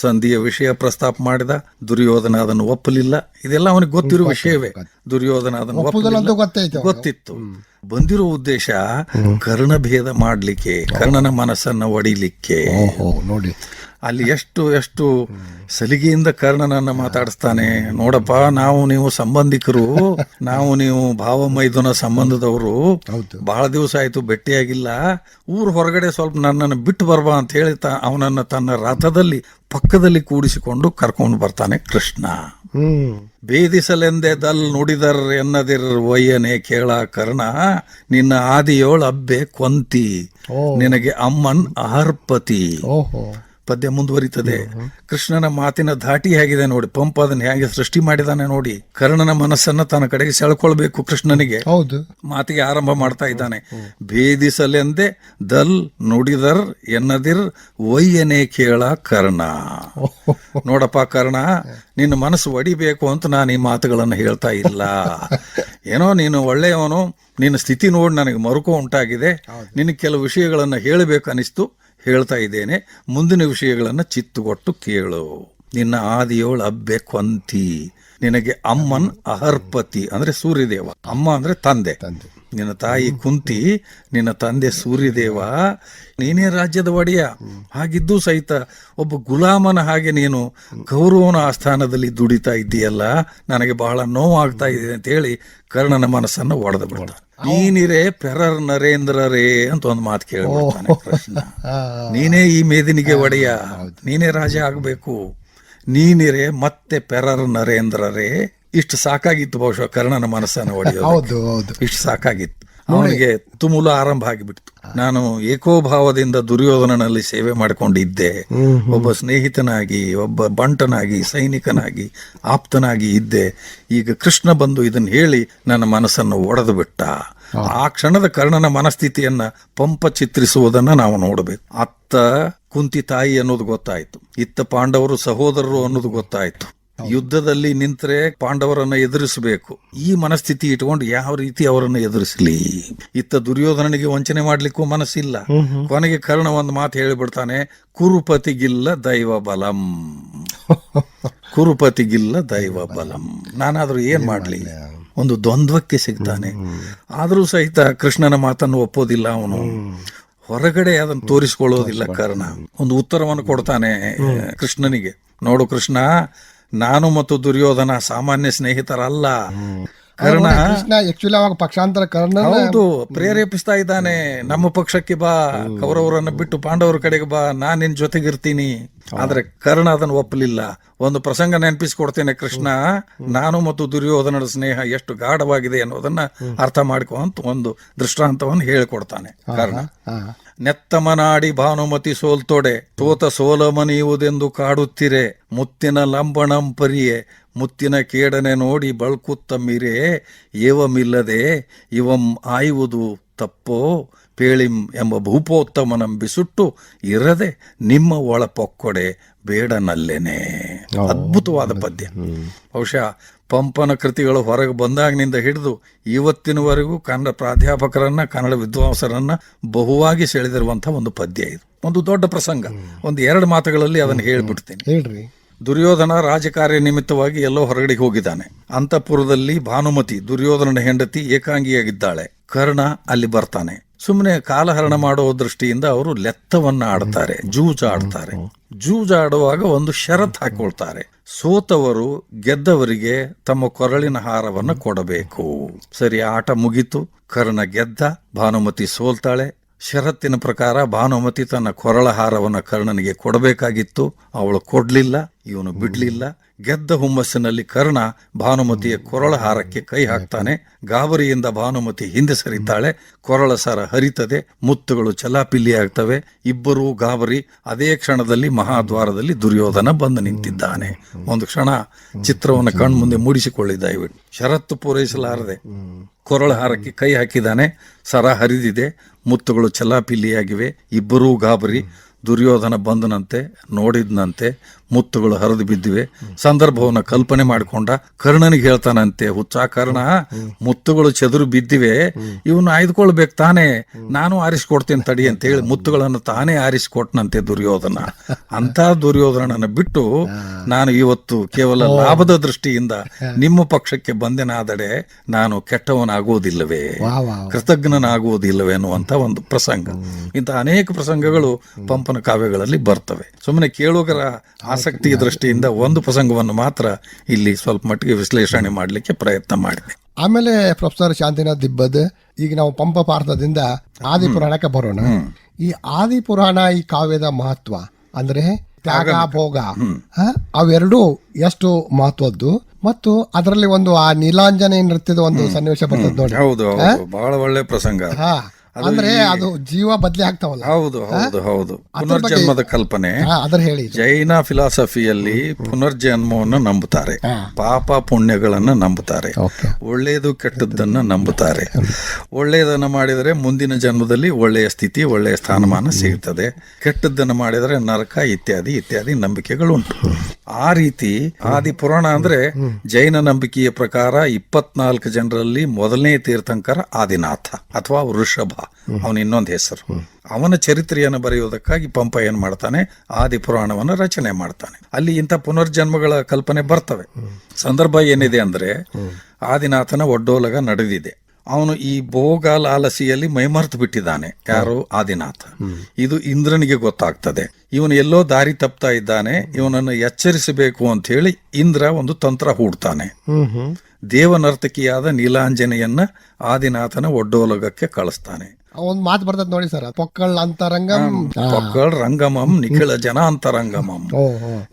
ಸಂಧಿಯ ವಿಷಯ ಪ್ರಸ್ತಾಪ ಮಾಡಿದ. ದುರ್ಯೋಧನ ಅದನ್ನು ಒಪ್ಪಲಿಲ್ಲ. ಇದೆಲ್ಲ ಅವನಿಗೆ ಗೊತ್ತಿರುವ ವಿಷಯವೇ. ದುರ್ಯೋಧನ ಅದನ್ನು ಒಪ್ಪಲಿಲ್ಲ, ಗೊತ್ತಿತ್ತು. ಬಂದಿರೋ ಉದ್ದೇಶ ಕರ್ಣಭೇದ ಮಾಡ್ಲಿಕ್ಕೆ, ಕರ್ಣನ ಮನಸ್ಸನ್ನ ಒಡಿಲಿಕ್ಕೆ. ನೋಡಿ ಅಲ್ಲಿ ಎಷ್ಟು ಸಲಿಗೆಯಿಂದ ಕರ್ಣನನ್ನ ಮಾತಾಡಿಸ್ತಾನೆ. ನೋಡಪ್ಪ, ನಾವು ನೀವು ಸಂಬಂಧಿಕರು, ನಾವು ನೀವು ಭಾವ ಮೈದುನ ಸಂಬಂಧದವರು, ಬಹಳ ದಿವಸ ಆಯ್ತು ಭೇಟಿಯಾಗಿಲ್ಲ, ಊರ್ ಹೊರಗಡೆ ಸ್ವಲ್ಪ ನನ್ನನ್ನು ಬಿಟ್ಟು ಬರ್ಬಾ ಅಂತ ಹೇಳಿ ಅವನನ್ನ ತನ್ನ ರಥದಲ್ಲಿ ಪಕ್ಕದಲ್ಲಿ ಕೂಡಿಸಿಕೊಂಡು ಕರ್ಕೊಂಡು ಬರ್ತಾನೆ ಕೃಷ್ಣ. ಭೇದಿಸಲೆಂದೇ ದಲ್ ನುಡಿದರ್ ಎನ್ನದಿರ್ ಒಯ್ಯನೆ ಕೇಳ ಕರ್ಣ, ನಿನ್ನ ಆದಿಯೋಳ ಅಬ್ಬೆ ಕೊಂತಿ, ನಿನಗೆ ಅಮ್ಮನ್ ಅಹರ್ಪತಿ. ಪದ್ಯ ಮುಂದುವರಿತದೆ. ಕೃಷ್ಣನ ಮಾತಿನ ಧಾಟಿ ಹೇಗಿದೆ ನೋಡಿ, ಪಂಪ ಅದನ್ನ ಹೇಗೆ ಸೃಷ್ಟಿ ಮಾಡಿದಾನೆ ನೋಡಿ. ಕರ್ಣನ ಮನಸ್ಸನ್ನ ತನ್ನ ಕಡೆಗೆ ಸೆಳ್ಕೊಳ್ಬೇಕು ಕೃಷ್ಣನಿಗೆ. ಹೌದು. ಮಾತಿಗೆ ಆರಂಭ ಮಾಡ್ತಾ ಇದ್ದಾನೆ. ಭೇದಿಸಲೆಂದೆ ದಲ್ ನುಡಿದರ್ ಎನ್ನದಿರ್ ವೈಯನೆ ಕೇಳ ಕರ್ಣ. ನೋಡಪ್ಪ ಕರ್ಣ, ನಿನ್ನ ಮನಸ್ಸು ಒಡಿಬೇಕು ಅಂತ ನಾನು ಈ ಮಾತುಗಳನ್ನು ಹೇಳ್ತಾ ಇಲ್ಲ. ಏನೋ ನೀನು ಒಳ್ಳೆಯವನು, ನಿನ್ನ ಸ್ಥಿತಿ ನೋಡಿ ನನಗೆ ಮರುಕು ಉಂಟಾಗಿದೆ, ನಿನಗೆ ಕೆಲವು ವಿಷಯಗಳನ್ನು ಹೇಳಬೇಕು ಅನಿಸ್ತು, ಹೇಳ್ತಾ ಇದ್ದೇನೆ. ಮುಂದಿನ ವಿಷಯಗಳನ್ನು ಚಿತ್ತುಗೊಟ್ಟು ಕೇಳು. ನಿನ್ನ ಆದಿಯೋಳು ಅಬ್ಬೆ ಕೊಂತಿ, ನಿನಗೆ ಅಮ್ಮನ್ ಅಹರ್ಪತಿ ಅಂದ್ರೆ ಸೂರ್ಯದೇವ, ಅಮ್ಮ ಅಂದ್ರೆ ತಂದೆ. ನಿನ್ನ ತಾಯಿ ಕುಂತಿ, ನಿನ್ನ ತಂದೆ ಸೂರ್ಯದೇವ, ನೀನೇ ರಾಜ್ಯದ ಒಡೆಯ. ಹಾಗಿದ್ದು ಸಹಿತ ಒಬ್ಬ ಗುಲಾಮನ ಹಾಗೆ ನೀನು ಗೌರವನ ಆಸ್ಥಾನದಲ್ಲಿ ದುಡಿತಾ ಇದ್ದೀಯಲ್ಲ, ನನಗೆ ಬಹಳ ನೋವಾಗ್ತಾ ಇದೆ ಅಂತ ಹೇಳಿ ಕರ್ಣನ ಮನಸ್ಸನ್ನು ಒಡೆದು ಬಿಡ್ತ. ನೀನಿರೇ ಪೆರರ್ ನರೇಂದ್ರರೇ ಅಂತ ಒಂದು ಮಾತು ಕೇಳ್ಬಿಡ್ತಾನೆ ಕೃಷ್ಣ. ನೀನೇ ಈ ಮೇದಿನಿಗೆ ಒಡೆಯ, ನೀನೇ ರಾಜ ಆಗಬೇಕು, ನೀನಿರೇ ಮತ್ತೆ ಪೆರರ್ ನರೇಂದ್ರರೇ. ಇಷ್ಟು ಸಾಕಾಗಿತ್ತು ಬಹುಶಃ ಕರ್ಣನ ಮನಸ್ಸನ್ನು ಒಡೆಯೋದು. ಇಷ್ಟು ಸಾಕಾಗಿತ್ತು. ಅವನಿಗೆ ತುಮುಲ ಆರಂಭ ಆಗಿಬಿಡ್ತು. ನಾನು ಏಕೋಭಾವದಿಂದ ದುರ್ಯೋಧನನಲ್ಲಿ ಸೇವೆ ಮಾಡಿಕೊಂಡಿದ್ದೆ, ಒಬ್ಬ ಸ್ನೇಹಿತನಾಗಿ, ಒಬ್ಬ ಬಂಟನಾಗಿ, ಸೈನಿಕನಾಗಿ, ಆಪ್ತನಾಗಿ ಇದ್ದೆ. ಈಗ ಕೃಷ್ಣ ಬಂದು ಇದನ್ನು ಹೇಳಿ ನನ್ನ ಮನಸ್ಸನ್ನು ಒಡೆದು ಬಿಟ್ಟ. ಆ ಕ್ಷಣದ ಕರ್ಣನ ಮನಸ್ಥಿತಿಯನ್ನ ಪಂಪ ಚಿತ್ರಿಸುವುದನ್ನ ನಾವು ನೋಡಬೇಕು. ಅತ್ತ ಕುಂತಿ ತಾಯಿ ಅನ್ನೋದು ಗೊತ್ತಾಯ್ತು, ಇತ್ತ ಪಾಂಡವರು ಸಹೋದರರು ಅನ್ನೋದು ಗೊತ್ತಾಯ್ತು. ಯುದ್ಧದಲ್ಲಿ ನಿಂತರೆ ಪಾಂಡವರನ್ನ ಎದುರಿಸಬೇಕು. ಈ ಮನಸ್ಥಿತಿ ಇಟ್ಕೊಂಡು ಯಾವ ರೀತಿ ಅವರನ್ನು ಎದುರಿಸಲಿ? ಇತ್ತ ದುರ್ಯೋಧನನಿಗೆ ವಂಚನೆ ಮಾಡ್ಲಿಕ್ಕೂ ಮನಸ್ಸಿಲ್ಲ. ಕೊನೆಗೆ ಕರ್ಣ ಒಂದು ಮಾತು ಹೇಳಿಬಿಡ್ತಾನೆ, ಕುರುಪತಿಗಿಲ್ಲ ದೈವ ಬಲಂ. ಕುರುಪತಿಗಿಲ್ಲ ದೈವ ಬಲಂ. ನಾನಾದ್ರೂ ಏನ್ ಮಾಡ್ಲಿ? ಒಂದು ದ್ವಂದ್ವಕ್ಕೆ ಸಿಗ್ತಾನೆ. ಆದ್ರೂ ಸಹಿತ ಕೃಷ್ಣನ ಮಾತನ್ನು ಒಪ್ಪೋದಿಲ್ಲ ಅವನು. ಹೊರಗಡೆ ಅದನ್ನು ತೋರಿಸಿಕೊಳ್ಳೋದಿಲ್ಲ ಕರ್ಣ. ಒಂದು ಉತ್ತರವನ್ನು ಕೊಡ್ತಾನೆ ಕೃಷ್ಣನಿಗೆ. ನೋಡು ಕೃಷ್ಣ, ನಾನು ಮತ್ತು ದುರ್ಯೋಧನ ಸಾಮಾನ್ಯ ಸ್ನೇಹಿತರಲ್ಲ. ಕರ್ಣ ಪಕ್ಷಾಂತರ ಕರ್ಣ ಹೌದು, ಪ್ರೇರೇಪಿಸ್ತಾ ಇದ್ದಾನೆ, ನಮ್ಮ ಪಕ್ಷಕ್ಕೆ ಬಾ, ಕೌರವರನ್ನ ಬಿಟ್ಟು ಪಾಂಡವರ ಕಡೆಗೆ ಬಾ, ನಾನ್ ನಿನ್ ಜೊತೆಗಿರ್ತೀನಿ. ಆದ್ರೆ ಕರ್ಣ ಅದನ್ನು ಒಪ್ಪಲಿಲ್ಲ. ಒಂದು ಪ್ರಸಂಗ ನೆನಪಿಸ್ಕೊಡ್ತೇನೆ ಕೃಷ್ಣ, ನಾನು ಮತ್ತು ದುರ್ಯೋಧನರ ಸ್ನೇಹ ಎಷ್ಟು ಗಾಢವಾಗಿದೆ ಅನ್ನೋದನ್ನ ಅರ್ಥ ಮಾಡ್ಕೊಂತ ಒಂದು ದೃಷ್ಟಾಂತವನ್ನು ಹೇಳಿಕೊಡ್ತಾನೆ ಕರ್ಣ. ನೆತ್ತಮನಾಡಿ ಭಾನುಮತಿ ಸೋಲ್ತೊಡೆ, ತೋತ ಸೋಲಮನಿಯುವುದೆಂದು ಕಾಡುತ್ತಿರೆ, ಮುತ್ತಿನ ಲಂಬಣಂಪರಿಯೇ ಮುತ್ತಿನ ಕೇಡನೆ ನೋಡಿ ಬಳ್ಕುತ್ತಮ್ಮಿರೇ, ಏವಮಿಲ್ಲದೆ ಇವಂ ಆಯುವುದು ತಪ್ಪೋ ಪೇಳಿಂ ಎಂಬ ಭೂಪೋತ್ತಮನಂಬಿಸುಟ್ಟು ಇರದೆ ನಿಮ್ಮ ಒಳಪೊಕ್ಕೊಡೆ ಬೇಡನಲ್ಲೇನೆ. ಅದ್ಭುತವಾದ ಪದ್ಯ. ಬಹುಶಃ ಪಂಪನ ಕೃತಿಗಳು ಹೊರಗೆ ಬಂದಾಗಿನಿಂದ ಹಿಡಿದು ಇವತ್ತಿನವರೆಗೂ ಕನ್ನಡ ಪ್ರಾಧ್ಯಾಪಕರನ್ನ, ಕನ್ನಡ ವಿದ್ವಾಂಸರನ್ನ ಬಹುವಾಗಿ ಸೆಳೆದಿರುವಂತಹ ಒಂದು ಪದ್ಯ ಇದು. ಒಂದು ದೊಡ್ಡ ಪ್ರಸಂಗ. ಒಂದು 2 ಮಾತುಗಳಲ್ಲಿ ಅದನ್ನು ಹೇಳ್ಬಿಡ್ತೀನಿ. ಹೇಳ್ರಿ. ದುರ್ಯೋಧನ ರಾಜಕಾರ್ಯ ನಿಮಿತ್ತವಾಗಿ ಎಲ್ಲೋ ಹೊರಗಡೆ ಹೋಗಿದ್ದಾನೆ. ಅಂತಃಪುರದಲ್ಲಿ ಭಾನುಮತಿ, ದುರ್ಯೋಧನನ ಹೆಂಡತಿ, ಏಕಾಂಗಿಯಾಗಿದ್ದಾಳೆ. ಕರ್ಣ ಅಲ್ಲಿ ಬರ್ತಾನೆ. ಸುಮ್ಮನೆ ಕಾಲಹರಣ ಮಾಡೋ ದೃಷ್ಟಿಯಿಂದ ಅವರು ಲೆತ್ತವನ್ನ ಆಡ್ತಾರೆ, ಜೂಜಾಡ್ತಾರೆ. ಜೂಜಾಡುವಾಗ ಒಂದು ಷರತ್ ಹಾಕೊಳ್ತಾರೆ, ಸೋತವರು ಗೆದ್ದವರಿಗೆ ತಮ್ಮ ಕೊರಳಿನ ಹಾರವನ್ನು ಕೊಡಬೇಕು. ಸರಿ, ಆಟ ಮುಗೀತು. ಕರ್ಣ ಗೆದ್ದ, ಭಾನುಮತಿ ಸೋಲ್ತಾಳೆ. ಷರತ್ತಿನ ಪ್ರಕಾರ ಭಾನುಮತಿ ತನ್ನ ಕೊರಳ ಹಾರವನ್ನು ಕರ್ಣನಿಗೆ ಕೊಡಬೇಕಾಗಿತ್ತು. ಅವಳು ಕೊಡ್ಲಿಲ್ಲ, ಇವನು ಬಿಡ್ಲಿಲ್ಲ. ಗೆದ್ದ ಹುಮ್ಮಸ್ಸಿನಲ್ಲಿ ಕರ್ಣ ಭಾನುಮತಿಯ ಕೊರಳ ಹಾರಕ್ಕೆ ಕೈ ಹಾಕ್ತಾನೆ. ಗಾಬರಿಯಿಂದ ಭಾನುಮತಿ ಹಿಂದೆ ಸರಿತಾಳೆ. ಕೊರಳ ಸರ ಹರಿತದೆ, ಮುತ್ತುಗಳು ಚಲಾಪಿಲ್ಲಿ ಆಗ್ತವೆ. ಇಬ್ಬರೂ ಗಾಬರಿ. ಅದೇ ಕ್ಷಣದಲ್ಲಿ ಮಹಾದ್ವಾರದಲ್ಲಿ ದುರ್ಯೋಧನ ಬಂದು ನಿಂತಿದ್ದಾನೆ. ಒಂದು ಕ್ಷಣ ಚಿತ್ರವನ್ನು ಕಣ್ಮುಂದೆ ಮೂಡಿಸಿಕೊಳ್ಳಿ ದಯವಿಟ್ಟು. ಷರತ್ತು ಪೂರೈಸಲಾರದೆ ಕೊರಳ ಹಾರಕ್ಕೆ ಕೈ ಹಾಕಿದ್ದಾನೆ. ಸರ ಹರಿದಿದೆ, ಮುತ್ತುಗಳು ಚಲಾಪಿಲ್ಲಿಯಾಗಿವೆ. ಇಬ್ಬರೂ ಗಾಬರಿ. ದುರ್ಯೋಧನ ಬಂದನಂತೆ, ನೋಡಿದ್ನಂತೆ, ಮುತ್ತುಗಳು ಹರಿದು ಬಿದ್ದಿವೆ. ಸಂದರ್ಭವನ್ನು ಕಲ್ಪನೆ ಮಾಡಿಕೊಂಡ. ಕರ್ಣನಿಗೆ ಹೇಳ್ತಾನಂತೆ, ಹುಚ್ಚ ಕರ್ಣ, ಮುತ್ತುಗಳು ಚೆದರು ಬಿದ್ದಿವೆ, ಇವನು ಆಯ್ದುಕೊಳ್ಬೇಕು ತಾನೇ, ನಾನು ಆರಿಸಿಕೊಡ್ತೇನೆ ತಡಿ ಅಂತ ಹೇಳಿ ಮುತ್ತುಗಳನ್ನು ತಾನೇ ಆರಿಸಿಕೊಟ್ನಂತೆ ದುರ್ಯೋಧನ. ಅಂತ ದುರ್ಯೋಧನನ ಬಿಟ್ಟು ನಾನು ಇವತ್ತು ಕೇವಲ ಲಾಭದ ದೃಷ್ಟಿಯಿಂದ ನಿಮ್ಮ ಪಕ್ಷಕ್ಕೆ ಬಂದೆನಾದಡೆ ನಾನು ಕೆಟ್ಟವನಾಗುವುದಿಲ್ಲವೇ, ಕೃತಜ್ಞನಾಗುವುದಿಲ್ಲವೇ ಅನ್ನುವಂತ ಒಂದು ಪ್ರಸಂಗ. ಇಂಥ ಅನೇಕ ಪ್ರಸಂಗಗಳು ಪಂಪನ ಕಾವ್ಯಗಳಲ್ಲಿ ಬರ್ತವೆ. ಸುಮ್ಮನೆ ಕೇಳುಗರ ಆಸಕ್ತಿಯ ದೃಷ್ಟಿಯಿಂದ ಒಂದು ಪ್ರಸಂಗವನ್ನು ಮಾತ್ರ ಇಲ್ಲಿ ಸ್ವಲ್ಪ ಮಟ್ಟಿಗೆ ವಿಶ್ಲೇಷಣೆ ಮಾಡಲಿಕ್ಕೆ ಪ್ರಯತ್ನ ಮಾಡಿದೆ. ಆಮೇಲೆ ಪ್ರೊಫೆಸರ್ ಶಾಂತಿನಾಥ್ ದಿಬ್ಬದ್, ಈಗ ನಾವು ಪಂಪ ಪಾರ್ಥದಿಂದ ಆದಿಪುರಾಣಕ್ಕೆ ಬರೋಣ. ಈ ಆದಿಪುರಾಣ, ಈ ಕಾವ್ಯದ ಮಹತ್ವ ಅಂದ್ರೆ ತ್ಯಾಗ ಭೋಗ, ಅವೆರಡೂ ಎಷ್ಟು ಮಹತ್ವದ್ದು. ಮತ್ತು ಅದರಲ್ಲಿ ಒಂದು ಆ ನೀಲಾಂಜನೆ ನೃತ್ಯದ ಒಂದು ಸನ್ನಿವೇಶ ಬರ್ತದೆ ನೋಡಿ. ಹೌದು, ಬಹಳ ಒಳ್ಳೆ ಪ್ರಸಂಗ. ಅಂದ್ರೆ ಅದು ಜೀವ ಬದಲಿ ಆಗ್ತಾವಲ್ಲ. ಹೌದು ಹೌದು ಹೌದು, ಪುನರ್ಜನ್ಮದ ಕಲ್ಪನೆ. ಅದ್ರ ಹೇಳಿ. ಜೈನ ಫಿಲಾಸಫಿಯಲ್ಲಿ ಪುನರ್ಜನ್ಮವನ್ನು ನಂಬುತ್ತಾರೆ, ಪಾಪ ಪುಣ್ಯಗಳನ್ನ ನಂಬುತ್ತಾರೆ, ಒಳ್ಳೆಯದು ಕೆಟ್ಟದ್ದನ್ನ ನಂಬುತ್ತಾರೆ. ಒಳ್ಳೆಯದನ್ನ ಮಾಡಿದರೆ ಮುಂದಿನ ಜನ್ಮದಲ್ಲಿ ಒಳ್ಳೆಯ ಸ್ಥಿತಿ, ಒಳ್ಳೆಯ ಸ್ಥಾನಮಾನ ಸಿಗುತ್ತದೆ, ಕೆಟ್ಟದ್ದನ್ನು ಮಾಡಿದರೆ ನರಕ ಇತ್ಯಾದಿ ಇತ್ಯಾದಿ ನಂಬಿಕೆಗಳುಂಟು. ಆ ರೀತಿ ಆದಿ ಪುರಾಣ ಅಂದ್ರೆ ಜೈನ ನಂಬಿಕೆಯ ಪ್ರಕಾರ 24 ಜನರಲ್ಲಿ ಮೊದಲನೇ ತೀರ್ಥಂಕರ ಆದಿನಾಥ ಅಥವಾ ವೃಷಭ, ಅವನ ಇನ್ನೊಂದು ಹೆಸರು. ಅವನ ಚರಿತ್ರೆಯನ್ನು ಬರೆಯುವುದಕ್ಕಾಗಿ ಪಂಪ ಏನ್ ಮಾಡ್ತಾನೆ, ಆದಿ ಪುರಾಣವನ್ನು ರಚನೆ ಮಾಡ್ತಾನೆ. ಅಲ್ಲಿ ಇಂಥ ಪುನರ್ಜನ್ಮಗಳ ಕಲ್ಪನೆ ಬರ್ತವೆ. ಸಂದರ್ಭ ಏನಿದೆ ಅಂದ್ರೆ, ಆದಿನಾಥನ ಒಡ್ಡೋಲಗ ನಡೆದಿದೆ. ಅವನು ಈ ಭೋಗ ಲಾಲಸಿಯಲ್ಲಿ ಮೈಮರೆತು ಬಿಟ್ಟಿದ್ದಾನೆ. ಯಾರು? ಆದಿನಾಥ. ಇದು ಇಂದ್ರನಿಗೆ ಗೊತ್ತಾಗ್ತದೆ. ಇವನು ಎಲ್ಲೋ ದಾರಿ ತಪ್ತಾ ಇದ್ದಾನೆ, ಇವನನ್ನು ಎಚ್ಚರಿಸಬೇಕು ಅಂತ ಹೇಳಿ ಇಂದ್ರ ಒಂದು ತಂತ್ರ ಹೂಡ್ತಾನೆ. ದೇವನರ್ತಕಿಯಾದ ನೀಲಾಂಜನೆಯನ್ನ ಆದಿನಾಥನ ಒಡ್ಡೋಲಗಕ್ಕೆ ಕಳಿಸ್ತಾನೆ. ಒಂದ್ ಮಾತು ಬರ್ತದ ನೋಡಿ ಸರ್, ಪೊಕ್ಕಳ್ ಅಂತರಂಗಂ ಪೊಕ್ಕಳ್ ರಂಗಮಂ ನಿಖಿಳ ಜನ ಅಂತರಂಗಮಂ.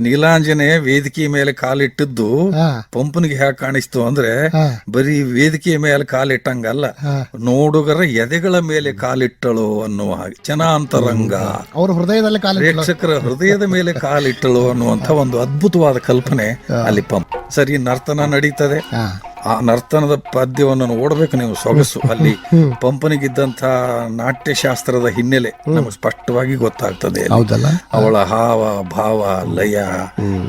ನೀಲಾಂಜನೆ ವೇದಿಕೆ ಮೇಲೆ ಕಾಲಿಟ್ಟಿದ್ದು ಪಂಪನಿಗೆ ಹೇಗೆ ಕಾಣಿಸ್ತು ಅಂದ್ರೆ, ಬರೀ ವೇದಿಕೆಯ ಮೇಲೆ ಕಾಲಿಟ್ಟಂಗಲ್ಲ, ನೋಡುಗರ ಎದೆಗಳ ಮೇಲೆ ಕಾಲಿಟ್ಟಳು ಅನ್ನುವ ಹಾಗೆ. ಜನ ಅಂತರಂಗ, ಅವ್ರ ಹೃದಯದಲ್ಲಿ ಪ್ರೇಕ್ಷಕರ ಹೃದಯದ ಮೇಲೆ ಕಾಲಿಟ್ಟಳು ಅನ್ನುವಂತ ಒಂದು ಅದ್ಭುತವಾದ ಕಲ್ಪನೆ ಅಲ್ಲಿ ಪಂಪ. ಸರಿ, ನರ್ತನ ನಡೀತದೆ. ಆ ನರ್ತನದ ಪದ್ಯವನ್ನು ನೋಡ್ಬೇಕು ನೀವು, ಸೊಗಸು. ಅಲ್ಲಿ ಪಂಪನಿಗಿದ್ದಂತ ನಾಟ್ಯಶಾಸ್ತ್ರದ ಹಿನ್ನೆಲೆ ನಮ್ಗೆ ಸ್ಪಷ್ಟವಾಗಿ ಗೊತ್ತಾಗ್ತದೆ. ಅವಳ ಹಾವ ಭಾವ ಲಯ,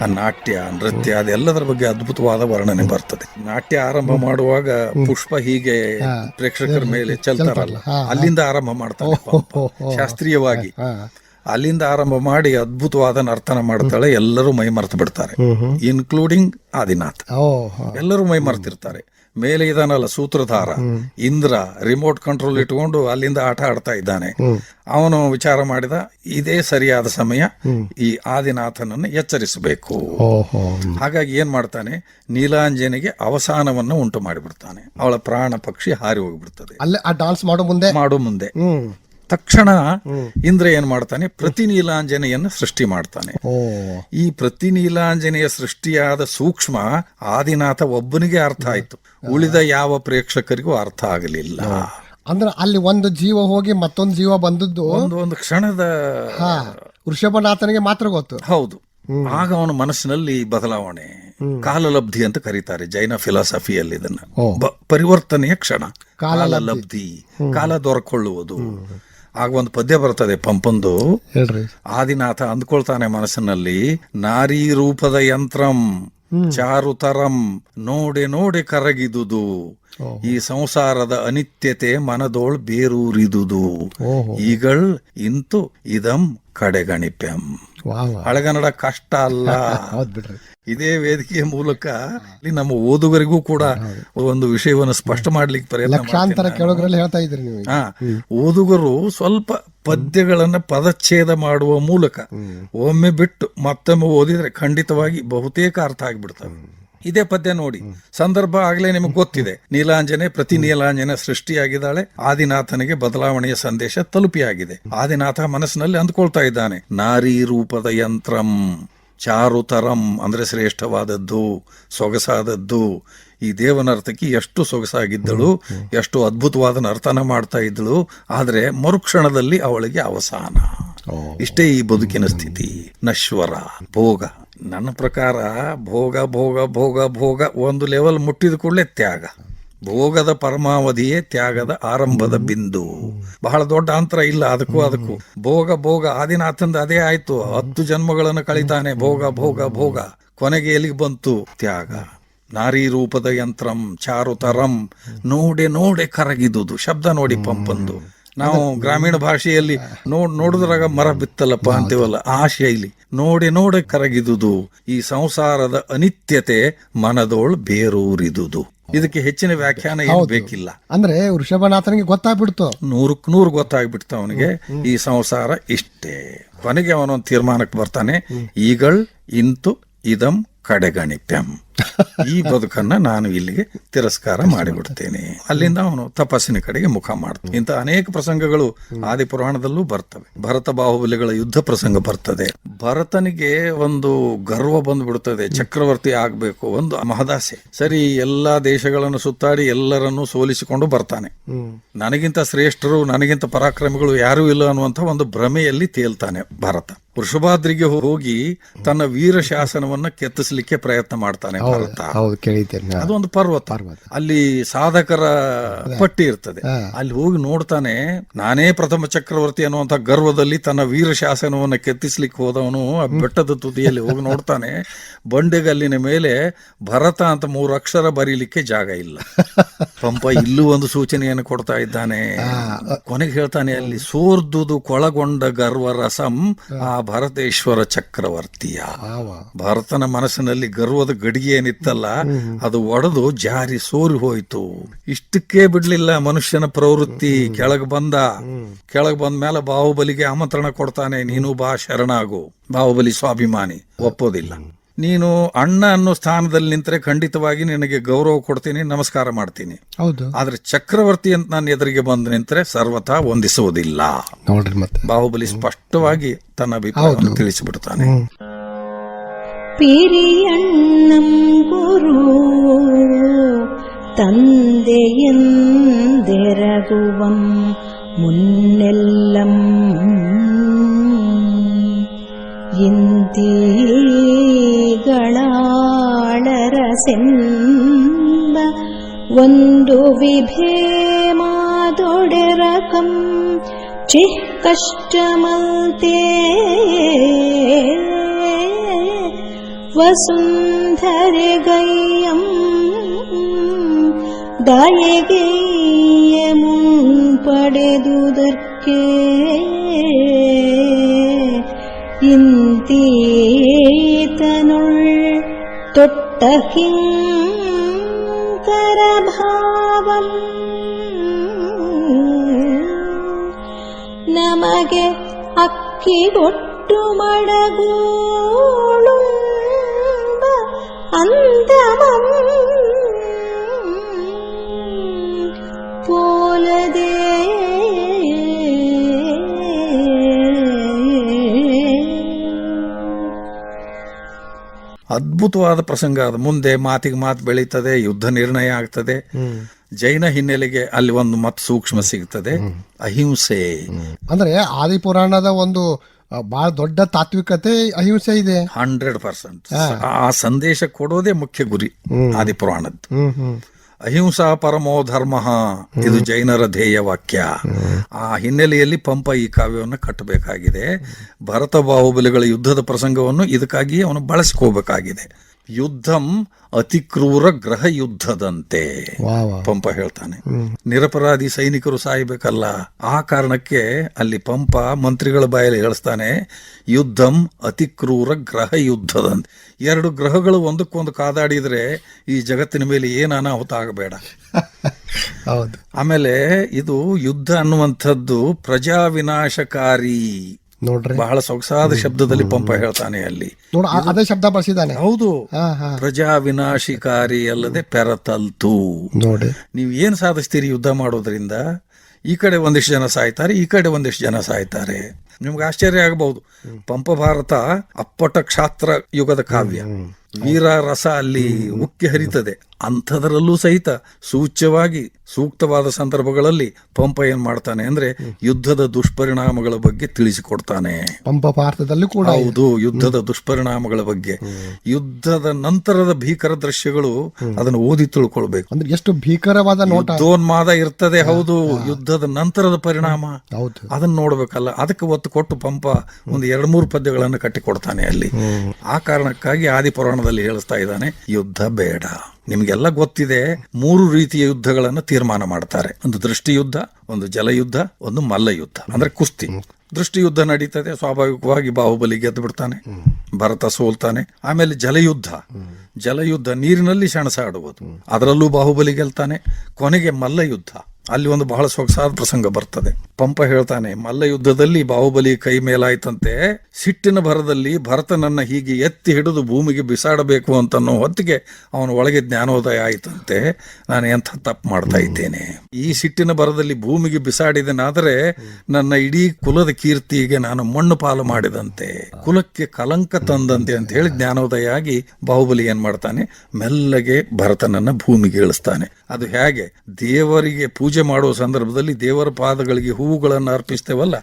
ಆ ನಾಟ್ಯ ನೃತ್ಯ ಅದೆಲ್ಲದರ ಬಗ್ಗೆ ಅದ್ಭುತವಾದ ವರ್ಣನೆ ಬರ್ತದೆ. ನಾಟ್ಯ ಆರಂಭ ಮಾಡುವಾಗ ಪುಷ್ಪ ಹೀಗೆ ಪ್ರೇಕ್ಷಕರ ಮೇಲೆ ಚೆಲ್ತಾರಲ್ಲ, ಅಲ್ಲಿಂದ ಆರಂಭ ಮಾಡ್ತಾನೆ ಪಂಪ ಶಾಸ್ತ್ರೀಯವಾಗಿ. ಅಲ್ಲಿಂದ ಆರಂಭ ಮಾಡಿ ಅದ್ಭುತವಾದ ನರ್ತನ ಮಾಡ್ತಾಳೆ. ಎಲ್ಲರೂ ಮೈ ಮರೆತು ಬಿಡ್ತಾರೆ, ಇನ್ಕ್ಲೂಡಿಂಗ್ ಆದಿನಾಥ್. ಎಲ್ಲರೂ ಮೈ ಮರೆತಿರ್ತಾರೆ. ಮೇಲೆ ಇದಾನಲ್ಲ ಸೂತ್ರಧಾರ ಇಂದ್ರ, ರಿಮೋಟ್ ಕಂಟ್ರೋಲ್ ಇಟ್ಕೊಂಡು ಅಲ್ಲಿಂದ ಆಟ ಆಡ್ತಾ ಇದ್ದಾನೆ. ಅವನು ವಿಚಾರ ಮಾಡಿದ, ಇದೇ ಸರಿಯಾದ ಸಮಯ ಈ ಆದಿನಾಥನನ್ನು ಎಚ್ಚರಿಸಬೇಕು. ಹಾಗಾಗಿ ಏನ್ ಮಾಡ್ತಾನೆ, ನೀಲಾಂಜನೆಗೆ ಅವಸಾನವನ್ನು ಉಂಟು ಮಾಡಿಬಿಡ್ತಾನೆ. ಅವಳ ಪ್ರಾಣ ಪಕ್ಷಿ ಹಾರಿ ಹೋಗಿಬಿಡ್ತದೆ ಡಾನ್ಸ್ ಮಾಡೋ ಮುಂದೆ. ತಕ್ಷಣ ಇಂದ್ರ ಏನ್ ಮಾಡ್ತಾನೆ, ಪ್ರತಿ ನೀಲಾಂಜನೆಯನ್ನು ಸೃಷ್ಟಿ ಮಾಡ್ತಾನೆ. ಈ ಪ್ರತಿ ನೀಲಾಂಜನೆಯ ಸೃಷ್ಟಿಯಾದ ಸೂಕ್ಷ್ಮ ಆದಿನಾಥ ಒಬ್ಬನಿಗೆ ಅರ್ಥ ಆಯ್ತು, ಉಳಿದ ಯಾವ ಪ್ರೇಕ್ಷಕರಿಗೂ ಅರ್ಥ ಆಗಲಿಲ್ಲ. ಅಂದ್ರೆ ಅಲ್ಲಿ ಒಂದು ಜೀವ ಹೋಗಿ ಮತ್ತೊಂದು ಜೀವ ಬಂದದ್ದು ಒಂದು ಕ್ಷಣದ ವೃಷಭನಾಥನಿಗೆ ಮಾತ್ರ ಗೊತ್ತು. ಹೌದು. ಆಗ ಅವನ ಮನಸ್ಸಿನಲ್ಲಿ ಬದಲಾವಣೆ, ಕಾಲಲಬ್ಧಿ ಅಂತ ಕರೀತಾರೆ ಜೈನ ಫಿಲಾಸಫಿಯಲ್ಲಿ ಇದನ್ನ. ಪರಿವರ್ತನೆಯ ಕ್ಷಣ, ಕಾಲಲಬ್ಧಿ, ಕಾಲ ದೊರಕೊಳ್ಳುವುದು. ಆಗ ಒಂದು ಪದ್ಯ ಬರ್ತದೆ ಪಂಪಂದು. ಆದಿನಾಥ ಅಂದ್ಕೊಳ್ತಾನೆ ಮನಸ್ಸಿನಲ್ಲಿ, ನಾರೀ ರೂಪದ ಯಂತ್ರಂ ಚಾರುತರಂ ನೋಡೆ ನೋಡೆ ಕರಗಿದುದು, ಈ ಸಂಸಾರದ ಅನಿತ್ಯತೆ ಮನದೋಳ್ ಬೇರೂರಿದುದು, ಈಗಳ್ ಇಂತು ಇದಂ ಕಡೆಗಣಿಪೆಂ. ಹಳೆಗನ್ನಡ ಕಷ್ಟ ಅಲ್ಲ. ಇದೇ ವೇದಿಕೆಯ ಮೂಲಕ ನಮ್ಮ ಓದುಗರಿಗೂ ಕೂಡ ಒಂದು ವಿಷಯವನ್ನು ಸ್ಪಷ್ಟ ಮಾಡ್ಲಿಕ್ಕೆ ಪ್ರಯತ್ನ. ಓದುಗರು ಸ್ವಲ್ಪ ಪದ್ಯಗಳನ್ನ ಪದಚ್ಛೇದ ಮಾಡುವ ಮೂಲಕ ಒಮ್ಮೆ ಬಿಟ್ಟು ಮತ್ತೊಮ್ಮೆ ಓದಿದ್ರೆ ಖಂಡಿತವಾಗಿ ಬಹುತೇಕ ಅರ್ಥ ಆಗಿಬಿಡ್ತವೆ. ಇದೇ ಪದ್ಯ ನೋಡಿ, ಸಂದರ್ಭ ಆಗ್ಲೇ ನಿಮಗೆ ಗೊತ್ತಿದೆ. ನೀಲಾಂಜನೆ ಪ್ರತಿ ನೀಲಾಂಜನೆ ಸೃಷ್ಟಿಯಾಗಿದ್ದಾಳೆ, ಆದಿನಾಥನಿಗೆ ಬದಲಾವಣೆಯ ಸಂದೇಶ ತಲುಪಿಯಾಗಿದೆ. ಆದಿನಾಥ ಮನಸ್ಸಿನಲ್ಲಿ ಅಂದ್ಕೊಳ್ತಾ ಇದ್ದಾನೆ, ನಾರೀ ರೂಪದ ಯಂತ್ರಂ ಚಾರುತರಂ ಅಂದ್ರೆ ಶ್ರೇಷ್ಠವಾದದ್ದು, ಸೊಗಸಾದದ್ದು. ಈ ದೇವನರ್ತಕಿ ಎಷ್ಟು ಸೊಗಸಾಗಿದ್ದಳು, ಎಷ್ಟು ಅದ್ಭುತವಾದ ನರ್ತನ ಮಾಡ್ತಾ ಇದ್ದಳು. ಆದ್ರೆ ಮರುಕ್ಷಣದಲ್ಲಿ ಅವಳಿಗೆ ಅವಸಾನ. ಇಷ್ಟೇ ಈ ಬದುಕಿನ ಸ್ಥಿತಿ, ನಶ್ವರ, ಭೋಗ. ನನ್ನ ಪ್ರಕಾರ ಭೋಗ ಭೋಗ ಭೋಗ ಭೋಗ ಒಂದು ಲೆವೆಲ್ ಮುಟ್ಟಿದ ಕೂಡಲೇ ತ್ಯಾಗ. ಭೋಗದ ಪರಮಾವಧಿಯೇ ತ್ಯಾಗದ ಆರಂಭದ ಬಿಂದು. ಬಹಳ ದೊಡ್ಡ ಅಂತರ ಇಲ್ಲ ಅದಕ್ಕೂ. ಭೋಗ ಭೋಗ ಆದಿನಾಥಂದ ಅದೇ ಆಯ್ತು. 10 ಜನ್ಮಗಳನ್ನು ಕಳಿತಾನೆ ಭೋಗ ಭೋಗ ಭೋಗ. ಕೊನೆಗೆ ಎಲ್ಲಿಗೆ ಬಂತು ತ್ಯಾಗ. ನಾರೀ ರೂಪದ ಯಂತ್ರಂ ಚಾರುತರಂ ನೋಡೆ ನೋಡೆ ಕರಗಿದುದು. ಶಬ್ದ ನೋಡಿ ಪಂಪಂದು. ನಾವು ಗ್ರಾಮೀಣ ಭಾಷೆಯಲ್ಲಿ ನೋಡಿದ್ರಾಗ ಮರ ಬಿತ್ತಲ್ಲಪ್ಪ ಅಂತೀವಲ್ಲ, ಆ ಶೈಲಿ. ನೋಡೆ ನೋಡೆ ಕರಗಿದುದು, ಈ ಸಂಸಾರದ ಅನಿತ್ಯತೆ ಮನದೋಳ್ ಬೇರೂರಿದುದು. ಇದಕ್ಕೆ ಹೆಚ್ಚಿನ ವ್ಯಾಖ್ಯಾನ ಏನು ಬೇಕಿಲ್ಲ. ಅಂದ್ರೆ ವೃಷಭನಾಥನಿಗೆ ಗೊತ್ತಾಗ್ಬಿಡ್ತು, 100ಕ್ಕೆ 100 ಗೊತ್ತಾಗ್ಬಿಡ್ತು ಅವನಿಗೆ, ಈ ಸಂಸಾರ ಇಷ್ಟೇ. ಕೊನೆಗೆ ಅವನೊಂದು ತೀರ್ಮಾನಕ್ಕೆ ಬರ್ತಾನೆ, ಈಗಳ್ ಇಂತು ಇದಂ ಕಡೆಗಣಿಪ್ಯಂ. ಈ ಬದುಕನ್ನ ನಾನು ಇಲ್ಲಿಗೆ ತಿರಸ್ಕಾರ ಮಾಡಿಬಿಡ್ತೇನೆ. ಅಲ್ಲಿಂದ ಅವನು ತಪಸ್ಸಿನ ಕಡೆಗೆ ಮುಖ ಮಾಡ್ತಾನೆ. ಇಂಥ ಅನೇಕ ಪ್ರಸಂಗಗಳು ಆದಿಪುರಾಣದಲ್ಲೂ ಬರ್ತವೆ. ಭರತ ಬಾಹುಬಲಿಗಳ ಯುದ್ಧ ಪ್ರಸಂಗ ಬರ್ತದೆ. ಭರತನಿಗೆ ಒಂದು ಗರ್ವ ಬಂದ್ಬಿಡ್ತದೆ, ಚಕ್ರವರ್ತಿ ಆಗ್ಬೇಕು, ಒಂದು ಮಹದಾಸೆ. ಸರಿ, ಎಲ್ಲಾ ದೇಶಗಳನ್ನು ಸುತ್ತಾಡಿ ಎಲ್ಲರನ್ನೂ ಸೋಲಿಸಿಕೊಂಡು ಬರ್ತಾನೆ. ನನಗಿಂತ ಶ್ರೇಷ್ಠರು, ನನಗಿಂತ ಪರಾಕ್ರಮಿಗಳು ಯಾರೂ ಇಲ್ಲ ಅನ್ನುವಂಥ ಒಂದು ಭ್ರಮೆಯಲ್ಲಿ ತೇಲ್ತಾನೆ ಭರತ. ವೃಷಭಾದ್ರಿಗೆ ಹೋಗಿ ತನ್ನ ವೀರ ಶಾಸನವನ್ನ ಕೆತ್ತಿಸಲಿಕ್ಕೆ ಪ್ರಯತ್ನ ಮಾಡ್ತಾನೆ ಭರತ. ಅದೊಂದು ಪರ್ವತ, ಅಲ್ಲಿ ಸಾಧಕರ ಪಟ್ಟಿ ಇರ್ತದೆ. ಅಲ್ಲಿ ಹೋಗಿ ನೋಡ್ತಾನೆ, ನಾನೇ ಪ್ರಥಮ ಚಕ್ರವರ್ತಿ ಅನ್ನುವಂತ ಗರ್ವದಲ್ಲಿ ತನ್ನ ವೀರ ಶಾಸನವನ್ನ ಕೆತ್ತಿಸ್ಲಿಕ್ಕೆ ಹೋದವನು ಆ ಬೆಟ್ಟದ ತುದಿಯಲ್ಲಿ ಹೋಗಿ ನೋಡ್ತಾನೆ, ಬಂಡೆಗಲ್ಲಿನ ಮೇಲೆ ಭರತ ಅಂತ 3 ಅಕ್ಷರ ಬರೀಲಿಕ್ಕೆ ಜಾಗ ಇಲ್ಲ. ಪಂಪ ಇಲ್ಲೂ ಒಂದು ಸೂಚನೆಯನ್ನು ಕೊಡ್ತಾ ಇದ್ದಾನೆ. ಕೊನೆಗೆ ಹೇಳ್ತಾನೆ, ಅಲ್ಲಿ ಸೋರ್ದುದು ಕೊಳಗೊಂಡ ಗರ್ವ ರಸಂ ಆ ಭರತೇಶ್ವರ ಚಕ್ರವರ್ತಿಯ. ಭರತನ ಮನಸ್ಸಿನಲ್ಲಿ ಗರ್ವದ ಗಡಿಗೆ ಏನಿತ್ತಲ್ಲ, ಅದು ಒಡೆದು ಜಾರಿ ಸೋರಿ ಹೋಯಿತು. ಇಷ್ಟಕ್ಕೆ ಬಿಡ್ಲಿಲ್ಲ ಮನುಷ್ಯನ ಪ್ರವೃತ್ತಿ. ಕೆಳಗೆ ಬಂದ ಮೇಲೆ ಬಾಹುಬಲಿಗೆ ಆಮಂತ್ರಣ ಕೊಡ್ತಾನೆ, ನೀನು ಬಾ ಶರಣಾಗು. ಬಾಹುಬಲಿ ಸ್ವಾಭಿಮಾನಿ, ಒಪ್ಪೋದಿಲ್ಲ. ನೀನು ಅಣ್ಣ ಅನ್ನೋ ಸ್ಥಾನದಲ್ಲಿ ನಿಂತರೆ ಖಂಡಿತವಾಗಿ ನಿನಗೆ ಗೌರವ ಕೊಡ್ತೀನಿ, ನಮಸ್ಕಾರ ಮಾಡ್ತೀನಿ. ಆದ್ರೆ ಚಕ್ರವರ್ತಿ ಅಂತ ನಾನು ಎದುರಿಗೆ ಬಂದು ನಿಂತರೆ ಸರ್ವಥಾ ವಂದಿಸುವುದಿಲ್ಲ. ನೋಡ್ರಿ, ಮತ್ತೆ ಬಾಹುಬಲಿ ಸ್ಪಷ್ಟವಾಗಿ ತನ್ನ ಅಭಿಪ್ರಾಯವನ್ನು ತಿಳಿಸಿಬಿಡ್ತಾನೆ. ಪಿರಿಯಣ್ಣಂ ಗುರು ತಂದೆಯೆಂದೆರಗುವಂ ಮುನ್ನೆಲ್ಲಂ ಇಂತಿಗಳಾಳರಸೆಂಬ ಒಂದು ವಿಭೇಮಾದೊಡೆರಕಂ ಚಿಹ್ ಕಷ್ಟಮಲ್ತೆ ವಸುಂಧರೆಗಯ್ಯಂ ದಯೆಗೆಯ್ಯ ಮುನ್ಪಡೆದುದರ್ಕೆ ಇಂತೀತನುಳ್ ತೊಟ್ಟ ಕಿಂಕರ ಭಾವಂ ನಮಗೆ ಅಕ್ಕಿಗೊಟ್ಟು ಮಡಗೂಳುಂಬ ಅಂತಮಂ ಪೋಲದೆ ಅದ್ಭುತವಾದ ಪ್ರಸಂಗ ಅದು. ಮುಂದೆ ಮಾತಿಗೆ ಮಾತು ಬೆಳೀತದೆ, ಯುದ್ಧ ನಿರ್ಣಯ ಆಗ್ತದೆ. ಜೈನ ಹಿನ್ನೆಲೆಗೆ ಅಲ್ಲಿ ಒಂದು ಮತ್ ಸೂಕ್ಷ್ಮ ಸಿಗ್ತದೆ, ಅಹಿಂಸೆ. ಅಂದ್ರೆ ಆದಿಪುರಾಣದ ಒಂದು ಬಹಳ ದೊಡ್ಡ ತಾತ್ವಿಕತೆ ಅಹಿಂಸೆ ಇದೆ. 100%. ಆ ಸಂದೇಶ ಕೊಡೋದೇ ಮುಖ್ಯ ಗುರಿ ಆದಿಪುರಾಣದ್ದು. ಅಹಿಂಸಾ ಪರಮೋ ಧರ್ಮ, ಇದು ಜೈನರ ಧ್ಯೇಯ ವಾಕ್ಯ. ಆ ಹಿನ್ನೆಲೆಯಲ್ಲಿ ಪಂಪ ಈ ಕಾವ್ಯವನ್ನು ಕಟ್ಟಬೇಕಾಗಿದೆ. ಭರತ ಬಾಹುಬಲಿಗಳ ಯುದ್ಧದ ಪ್ರಸಂಗವನ್ನು ಇದಕ್ಕಾಗಿ ಅವನು ಬಳಸ್ಕೋಬೇಕಾಗಿದೆ. ಯುದ್ಧಂ ಅತಿಕ್ರೂರ ಗ್ರಹ ಯುದ್ಧದಂತೆ ಪಂಪ ಹೇಳ್ತಾನೆ. ನಿರಪರಾಧಿ ಸೈನಿಕರು ಸಾಯಬೇಕಲ್ಲ, ಆ ಕಾರಣಕ್ಕೆ ಅಲ್ಲಿ ಪಂಪ ಮಂತ್ರಿಗಳ ಬಾಯಲ್ಲಿ ಹೇಳಿಸ್ತಾನೆ, ಯುದ್ಧಂ ಅತಿಕ್ರೂರ ಗ್ರಹ ಯುದ್ಧದಂತೆ. 2 ಗ್ರಹಗಳು ಒಂದಕ್ಕೊಂದು ಕಾದಾಡಿದ್ರೆ ಈ ಜಗತ್ತಿನ ಮೇಲೆ ಏನು ಅನಾಹುತ ಆಗಬೇಡ. ಹೌದು. ಆಮೇಲೆ ಇದು ಯುದ್ಧ ಅನ್ನುವಂಥದ್ದು ಪ್ರಜಾ ವಿನಾಶಕಾರಿ. ನೋಡ್ರಿ, ಬಹಳ ಸೊಗಸಾದ ಶಬ್ದದಲ್ಲಿ ಪಂಪ ಹೇಳ್ತಾನೆ ಅಲ್ಲಿ. ಅದೇ ಶಬ್ದ ಬಳಸಿದ್ದಾನೆ. ಹೌದು, ಪ್ರಜಾ ವಿನಾಶಕಾರಿ ಅಲ್ಲದೆ ಪೆರತಲ್ತು. ನೋಡಿ, ನೀವು ಏನ್ ಸಾಧಿಸ್ತೀರಿ ಯುದ್ಧ ಮಾಡೋದ್ರಿಂದ? ಈ ಕಡೆ ಒಂದಿಷ್ಟು ಜನ ಸಾಯ್ತಾರೆ, ಈ ಕಡೆ ಒಂದಿಷ್ಟು ಜನ ಸಾಯ್ತಾರೆ. ನಿಮ್ಗೆ ಆಶ್ಚರ್ಯ ಆಗಬಹುದು. ಪಂಪ ಭಾರತ ಅಪ್ಪಟ ಕ್ಷಾತ್ರ ಯುಗದ ಕಾವ್ಯ. ವೀರ ರಸ ಅಲ್ಲಿ ಉಕ್ಕಿ ಹರಿತದೆ. ಅಂಥದರಲ್ಲೂ ಸಹಿತ ಸೂಚ್ಯವಾಗಿ ಸೂಕ್ತವಾದ ಸಂದರ್ಭಗಳಲ್ಲಿ ಪಂಪ ಏನ್ ಮಾಡ್ತಾನೆ ಅಂದ್ರೆ ಯುದ್ಧದ ದುಷ್ಪರಿಣಾಮಗಳ ಬಗ್ಗೆ ತಿಳಿಸಿಕೊಡ್ತಾನೆ. ಪಂಪ ಭಾರತದಲ್ಲಿ ಕೂಡ ಹೌದು, ಯುದ್ಧದ ದುಷ್ಪರಿಣಾಮಗಳ ಬಗ್ಗೆ, ಯುದ್ಧದ ನಂತರದ ಭೀಕರ ದೃಶ್ಯಗಳು, ಅದನ್ನು ಓದಿ ತಿಳ್ಕೊಳ್ಬೇಕು. ಅಂದ್ರೆ ಎಷ್ಟು ಭೀಕರವಾದ ನೋಟ, ಯುದ್ಧೋನ್ಮಾದ ಇರ್ತದೆ. ಹೌದು, ಯುದ್ಧದ ನಂತರದ ಪರಿಣಾಮ ಅದನ್ನ ನೋಡ್ಬೇಕಲ್ಲ. ಅದಕ್ಕೆ ಒತ್ತು ಕೊಟ್ಟು ಪಂಪ ಒಂದು 2-3 ಪದ್ಯಗಳನ್ನು ಕಟ್ಟಿಕೊಡ್ತಾನೆ ಅಲ್ಲಿ. ಆ ಕಾರಣಕ್ಕಾಗಿ ಆದಿಪುರಾಣದಲ್ಲಿ ಹೇಳಿಸ್ತಾ ಇದ್ದಾನೆ, ಯುದ್ಧ ಬೇಡ. ನಿಮ್ಗೆಲ್ಲ ಗೊತ್ತಿದೆ, 3 ರೀತಿಯ ಯುದ್ಧಗಳನ್ನು ತೀರ್ಮಾನ ಮಾಡ್ತಾರೆ. ಒಂದು ದೃಷ್ಟಿ ಯುದ್ಧ, ಒಂದು ಜಲಯುದ್ಧ, ಒಂದು ಮಲ್ಲ ಯುದ್ಧ ಅಂದ್ರೆ ಕುಸ್ತಿ. ದೃಷ್ಟಿ ಯುದ್ಧ ನಡೀತದೆ, ಸ್ವಾಭಾವಿಕವಾಗಿ ಬಾಹುಬಲಿ ಗೆದ್ದು ಬಿಡ್ತಾನೆ, ಭರತ ಸೋಲ್ತಾನೆ. ಆಮೇಲೆ ಜಲಯುದ್ಧ ನೀರಿನಲ್ಲಿ ಸೆಣಸಾಡುವುದು, ಅದರಲ್ಲೂ ಬಾಹುಬಲಿ ಗೆಲ್ತಾನೆ. ಕೊನೆಗೆ ಮಲ್ಲ ಯುದ್ಧ, ಅಲ್ಲಿ ಒಂದು ಬಹಳ ಸೊಗಸಾದ ಪ್ರಸಂಗ ಬರ್ತದೆ. ಪಂಪ ಹೇಳ್ತಾನೆ, ಮಲ್ಲ ಯುದ್ಧದಲ್ಲಿ ಬಾಹುಬಲಿ ಕೈ ಮೇಲಾಯ್ತಂತೆ, ಸಿಟ್ಟಿನ ಭರದಲ್ಲಿ ಭರತನನ್ನ ಹೀಗೆ ಎತ್ತಿ ಹಿಡಿದು ಭೂಮಿಗೆ ಬಿಸಾಡಬೇಕು ಅಂತನ್ನೋ ಹೊತ್ತಿಗೆ ಅವನ ಒಳಗೆ ಜ್ಞಾನೋದಯ ಆಯ್ತಂತೆ, ನಾನು ಎಂಥ ತಪ್ಪು ಮಾಡ್ತಾ ಇದ್ದೇನೆ, ಈ ಸಿಟ್ಟಿನ ಭರದಲ್ಲಿ ಭೂಮಿಗೆ ಬಿಸಾಡಿದನಾದರೆ ನನ್ನ ಇಡೀ ಕುಲದ ಕೀರ್ತಿಗೆ ನಾನು ಮಣ್ಣು ಪಾಲು ಮಾಡಿದಂತೆ, ಕುಲಕ್ಕೆ ಕಲಂಕ ತಂದಂತೆ ಅಂತ ಹೇಳಿ ಜ್ಞಾನೋದಯ ಆಗಿ ಬಾಹುಬಲಿ ಏನ್ ಮಾಡ್ತಾನೆ, ಮೆಲ್ಲಗೆ ಭರತನನ್ನ ಭೂಮಿಗೆ ಇಳಿಸ್ತಾನೆ. ಅದು ಹೇಗೆ ದೇವರಿಗೆ ಪೂಜೆ ಮಾಡುವ ಸಂದರ್ಭದಲ್ಲಿ ದೇವರ ಪಾದಗಳಿಗೆ ಹೂವುಗಳನ್ನು ಅರ್ಪಿಸ್ತೇವಲ್ಲ,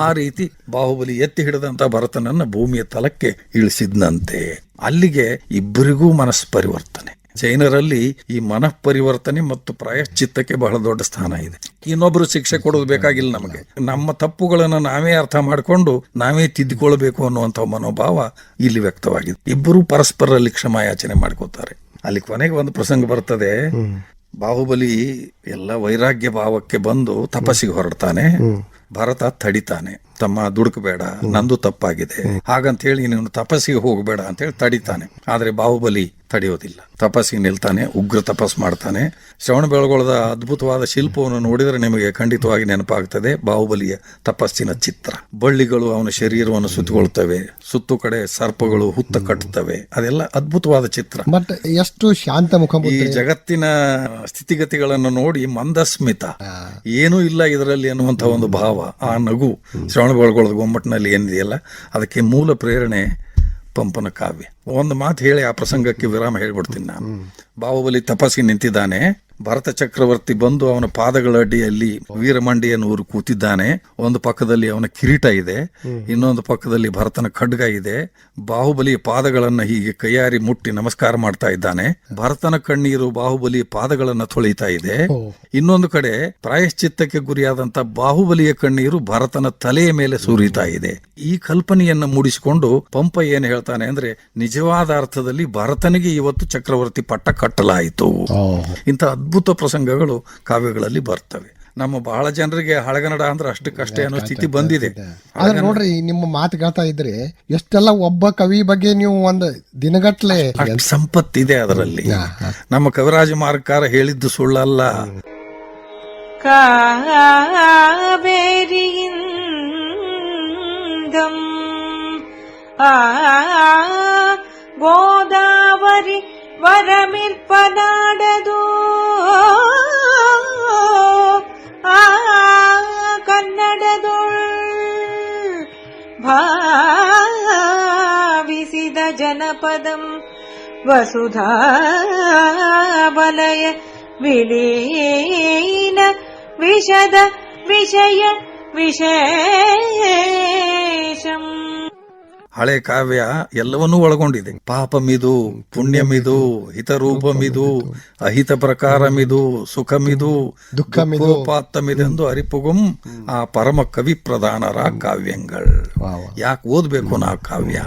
ಆ ರೀತಿ ಬಾಹುಬಲಿ ಎತ್ತಿ ಹಿಡಿದಂತ ಭರತನನ್ನ ಭೂಮಿಯ ತಲಕ್ಕೆ ಇಳಿಸಿದ್ನಂತೆ. ಅಲ್ಲಿಗೆ ಇಬ್ಬರಿಗೂ ಮನಸ್ಸು ಪರಿವರ್ತನೆ. ಜೈನರಲ್ಲಿ ಈ ಮನಃ ಪರಿವರ್ತನೆ ಮತ್ತು ಪ್ರಾಯಶ್ಚಿತ್ತಕ್ಕೆ ಬಹಳ ದೊಡ್ಡ ಸ್ಥಾನ ಇದೆ. ಇನ್ನೊಬ್ರು ಶಿಕ್ಷೆ ಕೊಡೋದು ಬೇಕಾಗಿಲ್ಲ ನಮಗೆ, ನಮ್ಮ ತಪ್ಪುಗಳನ್ನು ನಾವೇ ಅರ್ಥ ಮಾಡಿಕೊಂಡು ನಾವೇ ತಿದ್ದುಕೊಳ್ಬೇಕು ಅನ್ನುವಂಥ ಮನೋಭಾವ ಇಲ್ಲಿ ವ್ಯಕ್ತವಾಗಿದೆ. ಇಬ್ಬರು ಪರಸ್ಪರಲ್ಲಿ ಕ್ಷಮಾಯಾಚನೆ ಮಾಡ್ಕೋತಾರೆ. ಅಲ್ಲಿ ಕೊನೆಗೆ ಒಂದು ಪ್ರಸಂಗ ಬರ್ತದೆ, ಬಾಹುಬಲಿ ಎಲ್ಲ ವೈರಾಗ್ಯ ಭಾವಕ್ಕೆ ಬಂದು ತಪಸ್ಸಿಗೆ ಹೊರಡ್ತಾನೆ. ಭರತ ತಡಿತಾನೆ, ತಮ್ಮ ದುಡುಕಬೇಡ, ನಂದು ತಪ್ಪಾಗಿದೆ, ಹಾಗಂತ ಹೇಳಿ ನೀನು ತಪಸ್ಸಿಗೆ ಹೋಗಬೇಡ ಅಂತ ಹೇಳಿ ತಡಿತಾನೆ. ಆದ್ರೆ ಬಾಹುಬಲಿ ತಡೆಯೋದಿಲ್ಲ, ತಪಸ್ಸಿಗೆ ನಿಲ್ತಾನೆ, ಉಗ್ರ ತಪಸ್ ಮಾಡ್ತಾನೆ. ಶ್ರವಣ ಬೆಳಗೊಳದ ಅದ್ಭುತವಾದ ಶಿಲ್ಪವನ್ನು ನೋಡಿದರೆ ನಿಮಗೆ ಖಂಡಿತವಾಗಿ ನೆನಪಾಗ್ತದೆ ಬಾಹುಬಲಿಯ ತಪಸ್ಸಿನ ಚಿತ್ರ. ಬಳ್ಳಿಗಳು ಅವನ ಶರೀರವನ್ನು ಸುತ್ತಕೊಳ್ತವೆ, ಸುತ್ತು ಕಡೆ ಸರ್ಪಗಳು ಹುತ್ತ ಕಟ್ಟುತ್ತವೆ, ಅದೆಲ್ಲ ಅದ್ಭುತವಾದ ಚಿತ್ರ. ಬಟ್ ಎಷ್ಟು ಶಾಂತ ಮುಖ, ಈ ಜಗತ್ತಿನ ಸ್ಥಿತಿಗತಿಗಳನ್ನು ನೋಡಿ ಮಂದಸ್ಮಿತ, ಏನೂ ಇಲ್ಲ ಇದರಲ್ಲಿ ಅನ್ನುವಂಥ ಒಂದು ಭಾವ, ಆ ನಗು ಶ್ರವಣ ಬೆಳಗೊಳದ ಗೊಮ್ಮಟ್ಟಿನಲ್ಲಿ ಏನಿದೆಯಲ್ಲ, ಅದಕ್ಕೆ ಮೂಲ ಪ್ರೇರಣೆ ಪಂಪನ ಕಾವ್ಯ. ಒಂದು ಮಾತು ಹೇಳಿ ಆ ಪ್ರಸಂಗಕ್ಕೆ ವಿರಾಮ ಹೇಳ್ಬಿಡ್ತೀನಿ ನಾನು. ಬಾಹುಬಲಿ ತಪಸ್ಸಿಗೆ ನಿಂತಿದ್ದಾನೆ, ಭರತ ಚಕ್ರವರ್ತಿ ಬಂದು ಅವನ ಪಾದಗಳ ಅಡಿಯಲ್ಲಿ ವೀರಮಂಡಿಯನ್ನು ಊರು ಕೂತಿದ್ದಾನೆ. ಒಂದು ಪಕ್ಕದಲ್ಲಿ ಅವನ ಕಿರೀಟ ಇದೆ, ಇನ್ನೊಂದು ಪಕ್ಕದಲ್ಲಿ ಭರತನ ಖಡ್ಗ ಇದೆ. ಬಾಹುಬಲಿಯ ಪಾದಗಳನ್ನ ಹೀಗೆ ಕೈಯಾರಿ ಮುಟ್ಟಿ ನಮಸ್ಕಾರ ಮಾಡ್ತಾ ಇದ್ದಾನೆ. ಭರತನ ಕಣ್ಣೀರು ಬಾಹುಬಲಿಯ ಪಾದಗಳನ್ನ ತೊಳಿತಾ ಇದೆ. ಇನ್ನೊಂದು ಕಡೆ ಪ್ರಾಯಶ್ಚಿತ್ತಕ್ಕೆ ಗುರಿಯಾದಂತ ಬಾಹುಬಲಿಯ ಕಣ್ಣೀರು ಭರತನ ತಲೆಯ ಮೇಲೆ ಸುರಿತಾ ಇದೆ. ಈ ಕಲ್ಪನೆಯನ್ನ ಮೂಡಿಸಿಕೊಂಡು ಪಂಪ ಏನ್ ಹೇಳ್ತಾನೆ ಅಂದ್ರೆ, ನಿಜವಾದ ಅರ್ಥದಲ್ಲಿ ಭರತನಿಗೆ ಇವತ್ತು ಚಕ್ರವರ್ತಿ ಪಟ್ಟ ಕಟ್ಟಲಾಯಿತು. ಇಂಥ ಅದ್ಭುತ ಪ್ರಸಂಗಗಳು ಕಾವ್ಯಗಳಲ್ಲಿ ಬರ್ತವೆ. ನಮ್ಮ ಬಹಳ ಜನರಿಗೆ ಹಳಗನ್ನಡ ಅಂದ್ರೆ ಅಷ್ಟಕ್ಕಷ್ಟೇ ಅನ್ನೋ ಸ್ಥಿತಿ ಬಂದಿದೆ. ಆದ್ರೆ ನೋಡ್ರಿ, ನಿಮ್ಮ ಮಾತು ಕೇಳ್ತಾ ಇದ್ರೆ ಎಷ್ಟೆಲ್ಲ ಒಬ್ಬ ಕವಿ ಬಗ್ಗೆ ನೀವು ಒಂದು ದಿನಗಟ್ಲೆ ಸಂಪತ್ತಿದೆ ಅದರಲ್ಲಿ. ನಮ್ಮ ಕವಿರಾಜ ಮಾರ್ಕಾರ ಹೇಳಿದ್ದು ಸುಳ್ಳಲ್ಲ. ಕಾವೇರಿಯಿಂದಂ ಗೋದಾವರಿ ವರಮಿರ್ಪನಾಡದು ಕನ್ನಡದೊಳ್ ಭಾವಿಸಿದ ಜನಪದಂ ವಸುಧಾ ವಲಯ ವಿಲೀನ ವಿಷದ ವಿಷಯ ವಿಶೇಷಂ. ಹಳೆ ಕಾವ್ಯ ಎಲ್ಲವನ್ನೂ ಒಳಗೊಂಡಿದೆ. ಪಾಪಮಿದು, ಪುಣ್ಯಮಿದು, ಹಿತರೂಪಮಿದು, ಅಹಿತ ಪ್ರಕಾರಮಿದು, ಸುಖಮಿದು, ದುಃಖೋಪಾತ್ತಮಿದೆಂದು ಅರಿಪುಗುಂ ಆ ಪರಮ ಕವಿ ಪ್ರಧಾನರ ಕಾವ್ಯಗಳು. ಯಾಕೆ ಓದ್ಬೇಕು ನಾ ಕಾವ್ಯ?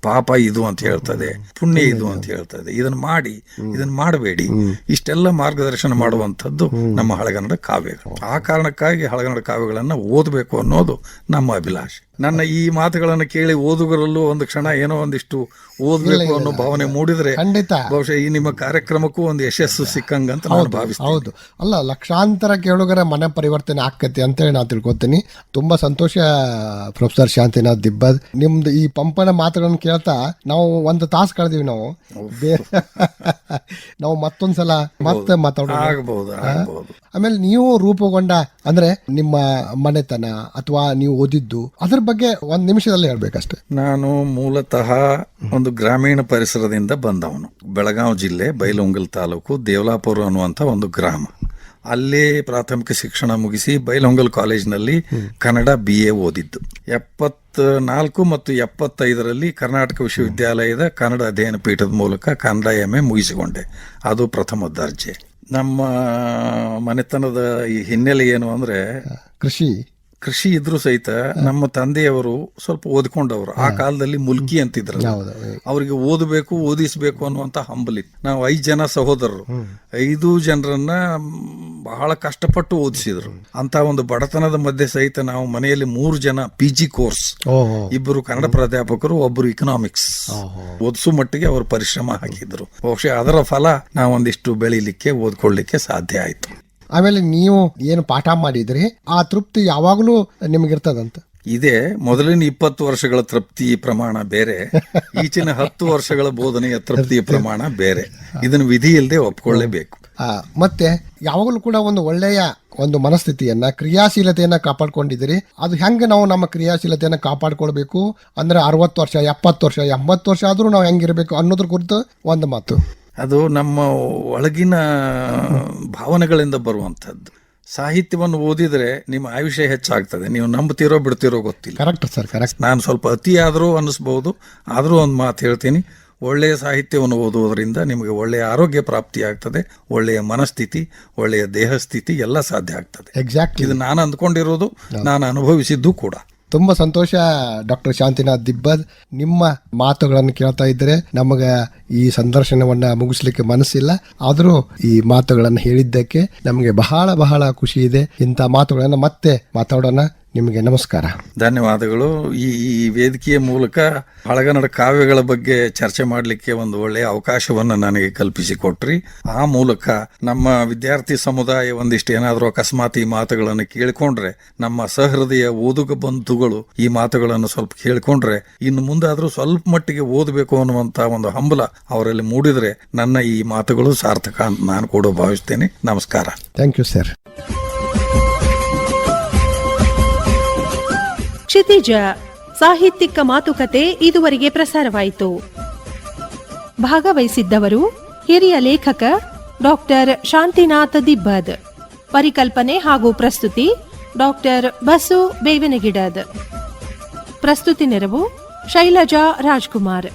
ಪಾಪ ಇದು ಅಂತ ಹೇಳ್ತದೆ, ಪುಣ್ಯ ಇದು ಅಂತ ಹೇಳ್ತದೆ, ಇದನ್ನ ಮಾಡಿ, ಇದನ್ನ ಮಾಡಬೇಡಿ, ಇಷ್ಟೆಲ್ಲ ಮಾರ್ಗದರ್ಶನ ಮಾಡುವಂಥದ್ದು ನಮ್ಮ ಹಳಗನ್ನಡ ಕಾವ್ಯಗಳು. ಆ ಕಾರಣಕ್ಕಾಗಿ ಹಳಗನ್ನಡ ಕಾವ್ಯಗಳನ್ನ ಓದಬೇಕು ಅನ್ನೋದು ನಮ್ಮ ಅಭಿಲಾಷೆ. ನನ್ನ ಈ ಮಾತುಗಳನ್ನು ಕೇಳಿ ಓದುಗರಲ್ಲೂ ಒಂದು ಕ್ಷಣ ಏನೋ ಒಂದಿಷ್ಟು ಓದ್ಬೇಕು ಅನ್ನೋ ಭಾವನೆ ಮೂಡಿದ್ರೆ ಬಹುಶಃ ಈ ನಿಮ್ಮ ಕಾರ್ಯಕ್ರಮಕ್ಕೂ ಒಂದು ಯಶಸ್ಸು ಸಿಕ್ಕಂಗಂತ ನಾನು ಭಾವಿಸ್ತೀನಿ. ಹೌದು, ಅಲ್ಲ, ಲಕ್ಷಾಂತರ ಕೇಳುಗರ ಮನೆ ಪರಿವರ್ತನೆ ಆಕತಿ ಅಂತೇಳಿ ನಾನು ತಿಳ್ಕೊತೀನಿ. ತುಂಬಾ ಸಂತೋಷ ಪ್ರೊಫೆಸರ್ ಶಾಂತಿನಾಥ್ ದಿಬ್ಬದ್. ನಿಮ್ದು ಈ ಪಂಪನ ಮಾತುಗಳನ್ನು ಕೇಳ್ತಾ ನಾವು ಒಂದು ತಾಸು ಕಳೆದಿವಿ. ನಾವು ಮತ್ತೊಂದ್ಸಲ ಮತ್ತೆ ಮಾತಾಡಬಹುದು. ಆಮೇಲೆ ನೀವು ರೂಪುಗೊಂಡ ಅಂದ್ರೆ ನಿಮ್ಮ ಮನೆತನ ಅಥವಾ ನೀವು ಓದಿದ್ದು ಅದ್ರ ಬಗ್ಗೆ ಒಂದ್ ನಿಮಿಷದಲ್ಲಿ ಹೇಳ್ಬೇಕಷ್ಟೇ. ನಾನು ಮೂಲತಃ ಒಂದು ಗ್ರಾಮೀಣ ಪರಿಸರದಿಂದ ಬಂದವನು. ಬೆಳಗಾವಿ ಜಿಲ್ಲೆ ಬೈಲಹೊಂಗಲ ತಾಲೂಕು ದೇವಲಾಪುರ ಅನ್ನುವಂಥ ಒಂದು ಗ್ರಾಮ. ಅಲ್ಲೇ ಪ್ರಾಥಮಿಕ ಶಿಕ್ಷಣ ಮುಗಿಸಿ ಬೈಲಹೊಂಗಲ ಕಾಲೇಜಿನಲ್ಲಿ ಕನ್ನಡ BA ಓದಿದ್ದು. 74 ಮತ್ತು 75ರಲ್ಲಿ ಕರ್ನಾಟಕ ವಿಶ್ವವಿದ್ಯಾಲಯದ ಕನ್ನಡ ಅಧ್ಯಯನ ಪೀಠದ ಮೂಲಕ ಕನ್ನಡ MA ಮುಗಿಸಿಕೊಂಡೆ. ಅದು ಪ್ರಥಮ ದರ್ಜೆ. ನಮ್ಮ ಮನೆತನದ ಈ ಹಿನ್ನೆಲೆ ಏನು ಅಂದ್ರೆ ಕೃಷಿ ಇದ್ರು ಸಹಿತ ನಮ್ಮ ತಂದೆಯವರು ಸ್ವಲ್ಪ ಓದ್ಕೊಂಡವರು. ಆ ಕಾಲದಲ್ಲಿ ಮುಲ್ಕಿ ಅಂತಿದ್ರು, ಅವರಿಗೆ ಓದಬೇಕು, ಓದಿಸ್ಬೇಕು ಅನ್ನುವಂತ ಹಂಬಲಿತ್ತು. ನಾವು 5 ಜನ ಸಹೋದರರು, 5 ಜನರನ್ನ ಬಹಳ ಕಷ್ಟಪಟ್ಟು ಓದಿಸಿದ್ರು. ಅಂತ ಒಂದು ಬಡತನದ ಮಧ್ಯೆ ಸಹಿತ ನಾವು ಮನೆಯಲ್ಲಿ 3 ಜನ PG ಕೋರ್ಸ್, 2 ಕನ್ನಡ ಪ್ರಾಧ್ಯಾಪಕರು, 1 ಇಕನಾಮಿಕ್ಸ್ ಓದಿಸೋ ಮಟ್ಟಿಗೆ ಅವರು ಪರಿಶ್ರಮ ಹಾಕಿದ್ರು. ಬಹುಶಃ ಅದರ ಫಲ ನಾವೊಂದಿಷ್ಟು ಬೆಳಿಲಿಕ್ಕೆ, ಓದ್ಕೊಳ್ಳಿಕ್ಕೆ ಸಾಧ್ಯ ಆಯ್ತು. ಆಮೇಲೆ ನೀವು ಏನು ಪಾಠ ಮಾಡಿದ್ರಿ ಆ ತೃಪ್ತಿ ಯಾವಾಗಲೂ ನಿಮಗಿರ್ತದಂತ. ಇದೇ ಮೊದಲಿನ 20 ವರ್ಷಗಳ ತೃಪ್ತಿ ಪ್ರಮಾಣ ಬೇರೆ, ಈಚಿನ 10 ವರ್ಷಗಳ ಬೋಧನೆಯ ತೃಪ್ತಿಯ ಪ್ರಮಾಣ ಬೇರೆ. ಇದನ್ನು ವಿಧಿ ಇಲ್ಲದೆ ಒಪ್ಕೊಳ್ಳೇಬೇಕು. ಮತ್ತೆ ಯಾವಾಗಲೂ ಕೂಡ ಒಂದು ಒಳ್ಳೆಯ ಒಂದು ಮನಸ್ಥಿತಿಯನ್ನ, ಕ್ರಿಯಾಶೀಲತೆಯನ್ನ ಕಾಪಾಡ್ಕೊಂಡಿದ್ದೀರಿ. ಅದು ಹೆಂಗೆ ನಾವು ನಮ್ಮ ಕ್ರಿಯಾಶೀಲತೆಯನ್ನ ಕಾಪಾಡ್ಕೊಳ್ಬೇಕು ಅಂದ್ರೆ 60 ವರ್ಷ 70 ವರ್ಷ 80 ವರ್ಷ ಆದ್ರೂ ನಾವು ಹೆಂಗಿರ್ಬೇಕು ಅನ್ನೋದ್ರ ಕುರಿತು ಒಂದು ಮಾತು. ಅದು ನಮ್ಮ ಒಳಗಿನ ಭಾವನೆಗಳಿಂದ ಬರುವಂಥದ್ದು. ಸಾಹಿತ್ಯವನ್ನು ಓದಿದ್ರೆ ನಿಮ್ಮ ಆಯುಷ್ಯ ಹೆಚ್ಚಾಗ್ತದೆ. ನೀವು ನಂಬುತ್ತೀರೋ ಬಿಡ್ತೀರೋ ಗೊತ್ತಿಲ್ಲ. Correct sir, correct. ನಾನು ಸ್ವಲ್ಪ ಅತಿ ಆದರೂ ಅನ್ನಿಸ್ಬಹುದು, ಆದರೂ ಒಂದು ಮಾತು ಹೇಳ್ತೀನಿ. ಒಳ್ಳೆಯ ಸಾಹಿತ್ಯವನ್ನು ಓದುವುದರಿಂದ ನಿಮಗೆ ಒಳ್ಳೆಯ ಆರೋಗ್ಯ ಪ್ರಾಪ್ತಿ ಆಗ್ತದೆ, ಒಳ್ಳೆಯ ಮನಸ್ಥಿತಿ, ಒಳ್ಳೆಯ ದೇಹ ಸ್ಥಿತಿ ಎಲ್ಲ ಸಾಧ್ಯ ಆಗ್ತದೆ. ಎಕ್ಸಾಕ್ಟ್ಲಿ. ಇದು ನಾನು ಅಂದ್ಕೊಂಡಿರೋದು, ನಾನು ಅನುಭವಿಸಿದ್ದು ಕೂಡ. ತುಂಬಾ ಸಂತೋಷ ಡಾಕ್ಟರ್ ಶಾಂತಿನಾಥ್ ದಿಬ್ಬದ್. ನಿಮ್ಮ ಮಾತುಗಳನ್ನು ಕೇಳ್ತಾ ಇದ್ರೆ ನಮಗ ಈ ಸಂದರ್ಶನವನ್ನ ಮುಗಿಸ್ಲಿಕ್ಕೆ ಮನಸ್ಸಿಲ್ಲ, ಆದರೂ ಈ ಮಾತುಗಳನ್ನು ಹೇಳಿದ್ದಕ್ಕೆ ನಮಗೆ ಬಹಳ ಬಹಳ ಖುಷಿ ಇದೆ. ಇಂಥ ಮಾತುಗಳನ್ನು ಮತ್ತೆ ಮಾತಾಡೋಣ. ನಿಮಗೆ ನಮಸ್ಕಾರ. ಧನ್ಯವಾದಗಳು. ಈ ವೇದಿಕೆಯ ಮೂಲಕ ಹಳಗನ್ನಡ ಕಾವ್ಯಗಳ ಬಗ್ಗೆ ಚರ್ಚೆ ಮಾಡಲಿಕ್ಕೆ ಒಂದು ಒಳ್ಳೆಯ ಅವಕಾಶವನ್ನು ನನಗೆ ಕಲ್ಪಿಸಿಕೊಟ್ರಿ. ಆ ಮೂಲಕ ನಮ್ಮ ವಿದ್ಯಾರ್ಥಿ ಸಮುದಾಯ ಒಂದಿಷ್ಟು ಏನಾದರೂ ಅಕಸ್ಮಾತ್ ಈ ಮಾತುಗಳನ್ನು ಕೇಳಿಕೊಂಡ್ರೆ, ನಮ್ಮ ಸಹೃದಯ ಓದುಗ ಬಂಧುಗಳು ಈ ಮಾತುಗಳನ್ನು ಸ್ವಲ್ಪ ಕೇಳಿಕೊಂಡ್ರೆ, ಇನ್ನು ಮುಂದಾದರೂ ಸ್ವಲ್ಪ ಮಟ್ಟಿಗೆ ಓದಬೇಕು ಅನ್ನುವಂಥ ಒಂದು ಹಂಬಲ ಅವರಲ್ಲಿ ಮೂಡಿದ್ರೆ ನನ್ನ ಈ ಮಾತುಗಳು ಸಾರ್ಥಕ ಅಂತ ನಾನು ಕೂಡ ಭಾವಿಸ್ತೇನೆ. ನಮಸ್ಕಾರ. Thank you sir. ಕ್ಷಿತಿಜ ಸಾಹಿತ್ಯಿಕ ಮಾತುಕತೆ ಇದುವರೆಗೆ ಪ್ರಸಾರವಾಯಿತು. ಭಾಗವಹಿಸಿದ್ದವರು ಹಿರಿಯ ಲೇಖಕ ಡಾಕ್ಟರ್ ಶಾಂತಿನಾಥ ದಿಬ್ಬದ್. ಪರಿಕಲ್ಪನೆ ಹಾಗೂ ಪ್ರಸ್ತುತಿ ಡಾಕ್ಟರ್ ಬಸು ಬೇವಿನಗಿಡದ್. ಪ್ರಸ್ತುತಿ ನೆರವು ಶೈಲಜಾ ರಾಜ್ಕುಮಾರ್.